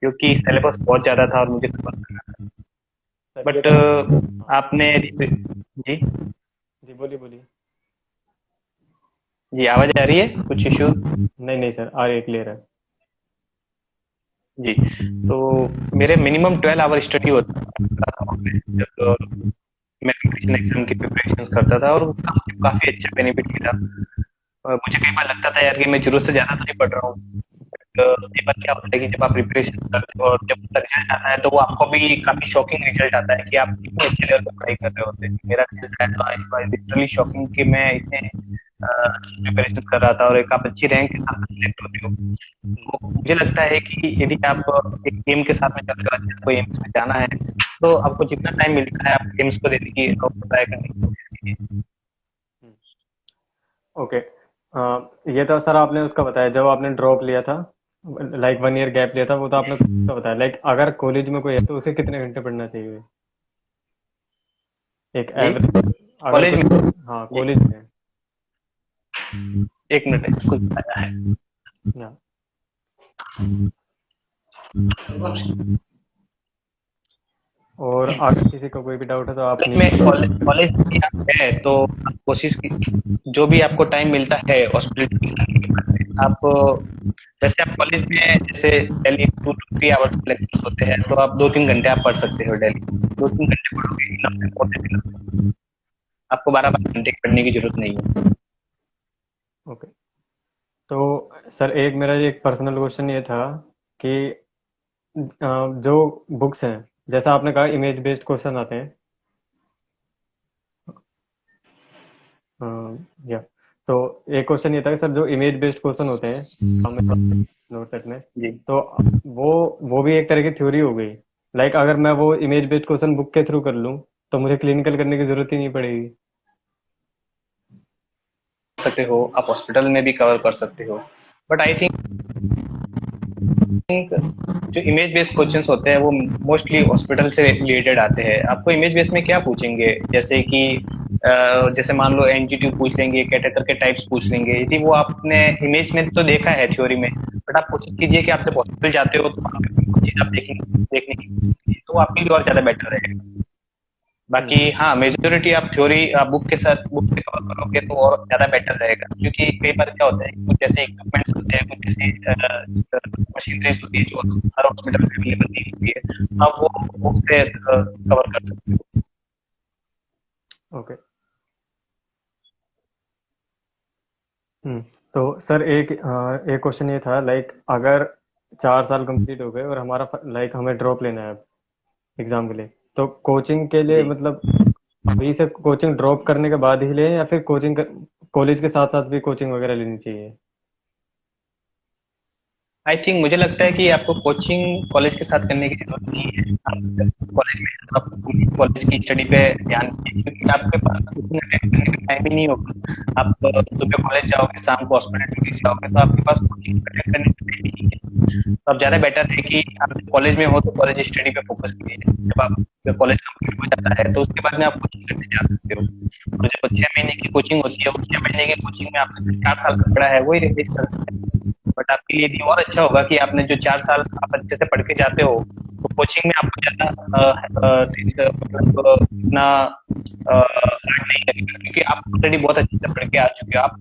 क्योंकि सिलेबस बहुत ज्यादा था और मुझे कवर करना था। सर ये बट तो हाँ। आपने जी जी बोलिए बोलिए। जी आवाज आ रही है कुछ इश्यू? नहीं नहीं सर, आ रही है, क्लियर है। जी, तो मेरे मिनिमम 12 आवर स्टडी होता था जब मैं कॉम्पिटिशन एग्जाम की प्रिपरेशन करता था, और उसका मुझे काफी अच्छा बेनिफिट मिला। मुझे कई बार लगता था यार कि मैं जरूरत से ज्यादा तो नहीं पढ़ रहा हूँ। कई बार क्या होता है कि जब आप प्रिपरेशन करते हो और जब उसका रिजल्ट आता है तो वो आपको भी काफी शॉकिंग रिजल्ट आता है कि आप कितने अच्छे लेवल पर पढ़ाई कर रहे होते हैं। मेरा रिजल्ट आया तो आई लिटरली शॉकिंग कि मैं इतने प्रिपरेशन कर रहा था और एक आप अच्छी रैंक के साथ सिलेक्ट होते हो। तो मुझे लगता है कि यदि आप एक एम के साथ में चल रहे हो, आपको एम्स में जाना है, तो आपको जितना टाइम मिलता है आप एम्स को देने की ट्राई करने की कोशिश कीजिए। ओके। ये तो सर आपने उसका बताया जब आपने ड्रॉप लिया था, लाइक 1 ईयर गैप लिया था, वो तो आपने उसका बताया। लाइक अगर कॉलेज में कोई है तो उसे कितने घंटे पढ़ना चाहिए, एक जी, एवरेज? अगर कॉलेज कोई, में हाँ जी, कॉलेज में। 1 मिनट कुछ आया है। ना। और अगर किसी को कोई भी डाउट है तो आप में नीचे। कॉलेज कॉलेज में आप है तो आप कोशिश की, जो भी आपको टाइम मिलता है हॉस्पिटल जाने के बाद में आप, जैसे आप कॉलेज में जैसे डेली 2 to 3 आवर्स के लेक्चर्स होते हैं, तो आप 2-3 घंटे आप पढ़ सकते हो डेली। 2-3 घंटे पढ़ोगे इनफ है, मोर देन इनफ। आपको 12-12 घंटे पढ़ने की जरूरत नहीं है। ओके। तो सर एक मेरा एक पर्सनल क्वेश्चन ये था कि जो बुक्स हैं, जैसा आपने कहा इमेज बेस्ड क्वेश्चन आते हैं, अ, या तो एक क्वेश्चन ये था कि सर जो इमेज बेस्ड क्वेश्चन होते हैं हमें नोट सेट में, जी, तो वो वो भी एक तरह की थ्योरी हो गई। लाइक अगर मैं वो इमेज बेस्ड क्वेश्चन बुक के थ्रू कर लूँ तो मुझे क्लिनिकल करने की जरूरत ही नहीं पड़ेगी। सकते हो आप हॉस्पिटल में भी कवर कर सकते हो, बट आई थिंक जो इमेज बेस्ड क्वेश्चंस होते हैं वो मोस्टली हॉस्पिटल से रिलेटेड आते हैं। आपको इमेज बेस में क्या पूछेंगे, जैसे कि जैसे मान लो एनजीटी पूछ लेंगे, कैटेटर के टाइप्स पूछ लेंगे, यदि वो आपने इमेज में तो देखा है थ्योरी में, बट आप कोशिश कीजिए कि आप जब हॉस्पिटल जाते हो तो वहाँ पे कोई चीज आप देखेंगे, देखने की कोशिश कीजिए, तो आपके लिए और ज्यादा बेटर रहेगा। बाकी हम्म। हाँ, मेजोरिटी आप थ्योरी बुक से कवर करोगे तो और ज्यादा बेटर रहेगा, क्योंकि कई बार क्या होता है कुछ ऐसे इक्विपमेंट्स होते हैं, कुछ ऐसी मशीनरीज होती है जो हर हॉस्पिटल में अवेलेबल नहीं होती है, आप वो बुक से कवर कर सकते हो। ओके। हम्म। तो सर एक क्वेश्चन ये था, लाइक अगर 4 साल कंप्लीट हो गए और हमारा लाइक हमें ड्रॉप लेना है एग्जाम के लिए, तो कोचिंग के लिए जी, मतलब अभी से कोचिंग ड्रॉप करने के बाद ही लें या फिर कोचिंग कॉलेज के साथ साथ भी कोचिंग वगैरह लेनी चाहिए? आई थिंक मुझे लगता है कि आपको कोचिंग कॉलेज के साथ करने की जरूरत नहीं है। आप कॉलेज में हैं, तो आप कॉलेज की स्टडी पे ध्यान दीजिए, क्योंकि आपके पास कोचिंग अटेंड करने का टाइम ही नहीं होगा। आप सुबह कॉलेज जाओगे, शाम को हॉस्पिटल ड्यूटी जाओगे, तो आपके पास कोचिंग अटेंड करने का टाइम ही नहीं है। तो अब ज्यादा बेटर है कि आप कॉलेज में हो तो कॉलेज स्टडी पे फोकस कीजिए। जब आप कॉलेज कंप्लीट हो जाता है तो उसके बाद में आप कोचिंग करने जा सकते हो, और जब 6 महीने की कोचिंग होती है, उस 6 महीने की कोचिंग में आपने जो 4 साल का पढ़ा है वही रिवाइज कर सकते हैं। बट आपके लिए भी और अच्छा होगा कि आपने जो 4 साल आप अच्छे से पढ़ के जाते हो, तो कोचिंग में आपको ज्यादा मतलब इतना हार्ड नहीं लगेगा, क्योंकि आप ऑलरेडी बहुत अच्छे से पढ़ के आ चुके हो। आप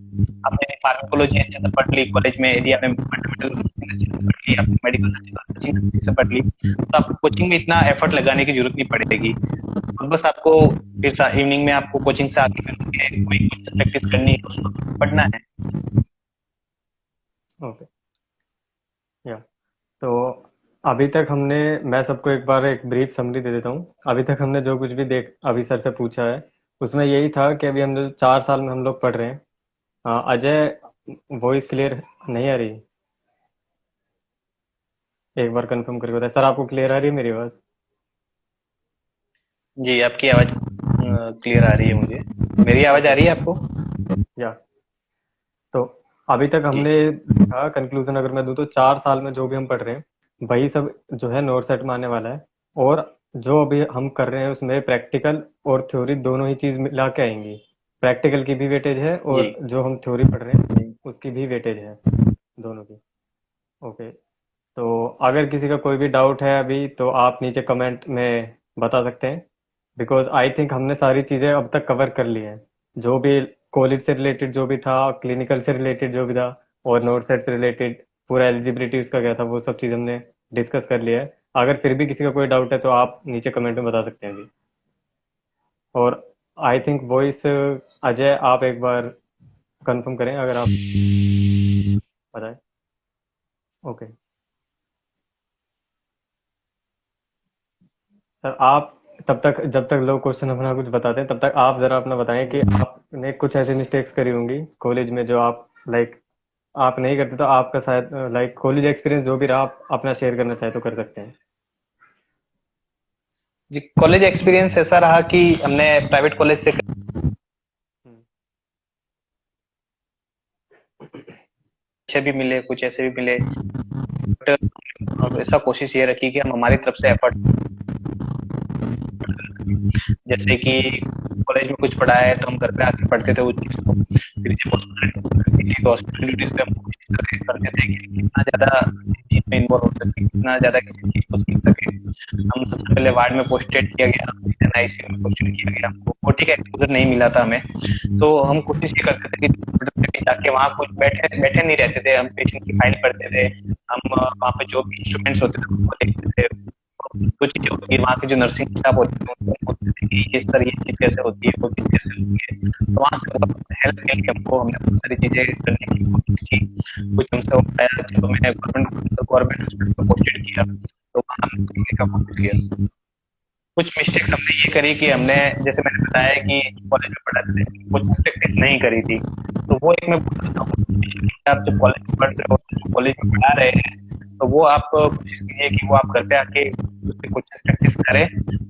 आपने फार्माकोलॉजी अच्छे से पढ़ ली कॉलेज में, एरिया में फंडामेंटल अच्छे से पढ़ ली, आपने मेडिकल अच्छे से पढ़ ली, तो आपको कोचिंग में इतना एफर्ट लगाने की जरूरत नहीं पड़ेगी। और बस आपको फिर इवनिंग में आपको कोचिंग से आके कोई प्रैक्टिस करनी है, उसको पढ़ना है। ओके। या तो अभी तक हमने, मैं सबको एक बार एक ब्रीफ समरी दे देता हूँ। अभी तक हमने जो कुछ भी देख अभी सर से पूछा है उसमें यही था कि अभी हम जो 4 साल में हम लोग पढ़ रहे हैं। अजय, वॉइस क्लियर नहीं आ रही? एक बार कंफर्म करके बताएं सर, आपको क्लियर आ रही है मेरी आवाज़? जी, आपकी आवाज क्लियर आ रही है मुझे। मेरी आवाज आ ओके। रही है आपको? या तो अभी तक जी। हमने देखा, कंक्लूजन अगर मैं दूं तो 4 साल में जो भी हम पढ़ रहे हैं वही सब जो है नोट सेट में आने वाला है। और जो अभी हम कर रहे हैं उसमें प्रैक्टिकल और थ्योरी दोनों ही चीज मिला के आएंगी। प्रैक्टिकल की भी वेटेज है जी। और जो हम थ्योरी पढ़ रहे हैं उसकी भी वेटेज है, दोनों की। ओके। तो अगर किसी का कोई भी डाउट है अभी तो आप नीचे कमेंट में बता सकते हैं। बिकॉज आई थिंक हमने सारी चीज़ें अब तक कवर कर ली हैं। जो भी कॉलेज से रिलेटेड जो भी था, क्लिनिकल से रिलेटेड जो भी था, और नोट सेट से रिलेटेड पूरा एलिजिबिलिटी उसका क्या था, वो सब चीज़ हमने डिस्कस कर लिया है। अगर फिर भी किसी का कोई डाउट है तो आप नीचे कमेंट में बता सकते हैं अभी। और आई थिंक वॉइस, अजय आप एक बार कंफर्म करें अगर आप बताएं। ओके। सर आप तब तक, जब तक लोग क्वेश्चन अपना कुछ बताते हैं तब तक आप जरा अपना बताएं कि आपने कुछ ऐसी मिस्टेक्स करी होंगी कॉलेज में जो आप लाइक आप नहीं करते, तो आपका शायद लाइक कॉलेज एक्सपीरियंस जो भी रहा आप अपना शेयर करना चाहे तो कर सकते हैं। जी, कॉलेज एक्सपीरियंस ऐसा रहा कि हमने प्राइवेट कॉलेज से हम्म। अच्छे भी मिले, कुछ ऐसे भी मिले, बट ऐसा कोशिश ये रखी कि हम हमारी तरफ से एफर्ट, जैसे कि कॉलेज में कुछ पढ़ा है तो हम घर पे आके पढ़ते थे उस चीज को। फिर जब हॉस्पिटल ड्यूटीज पे हम कोशिश करते थे कि कितना ज्यादा इस चीज में इन्वॉल्व हो सके, कितना ज्यादा किसी चीज को सीख सके। हम सबसे पहले वार्ड में पोस्टेड किया गया, फिर आईसीयू में पोस्टेड किया गया। हमको ओटी का एक्सपोजर नहीं मिला था हमें, तो हम कोशिश ये करते थे कि हॉस्पिटल में जाके वहाँ कुछ बैठे बैठे नहीं रहते थे, हम पेशेंट की फाइल पढ़ते थे। हम वहाँ पे जो भी इंस्ट्रूमेंट्स होते थे उनको देखते थे। जो चीजें होती है वहाँ के जो नर्सिंग स्टाफ होते हैं उनको पूछते थे कि ये सर ये चीज कैसे होती है, वो चीज कैसे होती है। तो वहाँ से हेल्प के लिए हमको हमने बहुत सारी चीजें करने की कोशिश की। कुछ हमसे हो पाया, चलो मैंने गवर्नमेंट हॉस्पिटल में पोस्टेड किया, तो वहाँ हमने सीखने का कोशिश किया। कुछ मिस्टेक्स हमने ये करी कि हमने, जैसे मैंने बताया कि कॉलेज में पढ़ाते थे, कुछ प्रैक्टिस नहीं करी थी। तो वो एक मैं बोलता हूँ कि आप जब कॉलेज में पढ़ रहे हो, जो कॉलेज में पढ़ा रहे हैं, तो वो आप कोशिश कीजिए कि वो आप घर पे आके उससे कुछ प्रैक्टिस करें।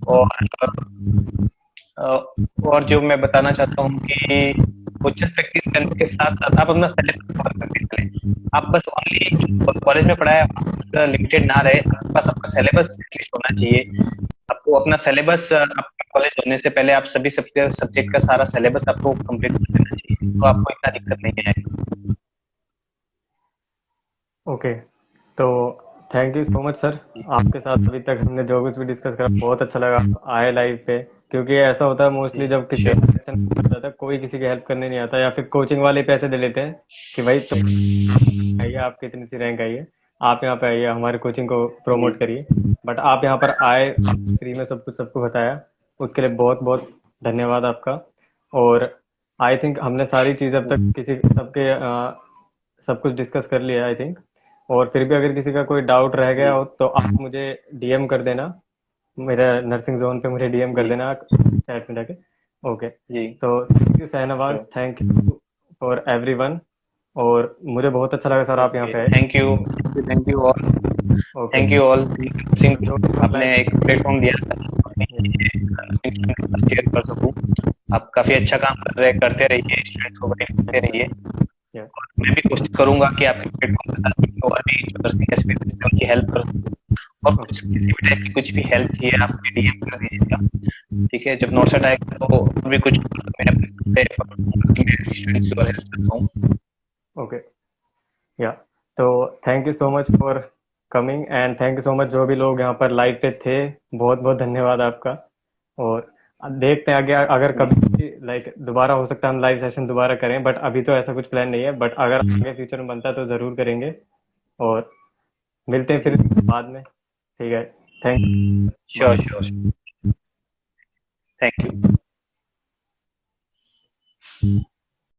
और अ, और जो मैं बताना चाहता हूँ कि कोचिंग प्रैक्टिस करने के साथ साथ आप अपना सिलेबस कवर करके चलें। आप बस ओनली कॉलेज में पढ़ाया लिमिटेड ना रहे, आपके पास आपका सिलेबस लिस्ट होना चाहिए। आपको अपना सिलेबस, आपके कॉलेज होने से पहले आप सभी सब्जेक्ट का सारा सिलेबस आपको कंप्लीट कर लेना चाहिए, तो आपको इतना दिक्कत नहीं आएगा। ओके। तो thank you so much sir. आपके साथ अभी तक हमने जो कुछ भी डिस्कस करा बहुत अच्छा लगा, आप आए लाइव पे। क्योंकि ऐसा होता है मोस्टली जब किसी श्योर। सेक्शन में पढ़ जाता है कोई किसी की हेल्प करने नहीं आता, या फिर कोचिंग वाले पैसे दे लेते हैं कि भाई तुम आइए, आपकी इतनी सी रैंक आई है, आप यहाँ पे आइए हमारे कोचिंग को जी। प्रमोट करिए। बट आप यहाँ पर आए, आपने फ्री में सब कुछ सबको बताया, उसके लिए बहुत बहुत धन्यवाद आपका। और आई थिंक हमने सारी चीज़ अब तक किसी सबके सब कुछ डिस्कस कर लिया आई थिंक। और फिर भी अगर किसी का कोई डाउट रह गया जी। हो तो आप मुझे डीएम कर देना, मेरा नर्सिंग जोन पे मुझे डीएम कर जी। देना चैट में जाके। ओके। जी। तो thank you Shahnawaz, sure. Thank you for everyone. और मुझे बहुत अच्छा लगा सर आप यहाँ ओके, पे आए। Thank you, thank you all. Okay. Thank you all Singh, जो भी आपने लाइक, एक प्लेटफॉर्म दिया था अपनी चीजें के पास शेयर कर सकूं। आप काफी अच्छा काम कर रहे, करते रहिए, स्टूडेंट्स को गाइड करते रहिए। और मैं भी कोशिश करूंगा कि आपके प्लेटफॉर्म के साथ में और भी जो नर्सिंग एक्सपीरियंस है उनकी हेल्प कर सकूं। और कुछ ओके। किसी भी टाइप की कुछ भी हेल्प चाहिए आप मुझे डीएम कर दीजिएगा। ठीक है, जब नोटसेट आएगा तो और भी कुछ मैं अपने स्टूडेंट्स की और हेल्प करता हूँ। ओके। या तो thank you so much for coming, and thank you so much जो भी लोग यहाँ पर लाइव पे थे, बहुत बहुत धन्यवाद आपका। और देखते हैं आगे, अगर कभी लाइक दोबारा हो सकता है हम लाइव सेशन दोबारा करें, बट अभी तो ऐसा कुछ प्लान नहीं है, बट अगर आगे फ्यूचर में बनता है तो जरूर करेंगे। और मिलते हैं फिर बाद में। ठीक है। Thank sure sure. Thank you.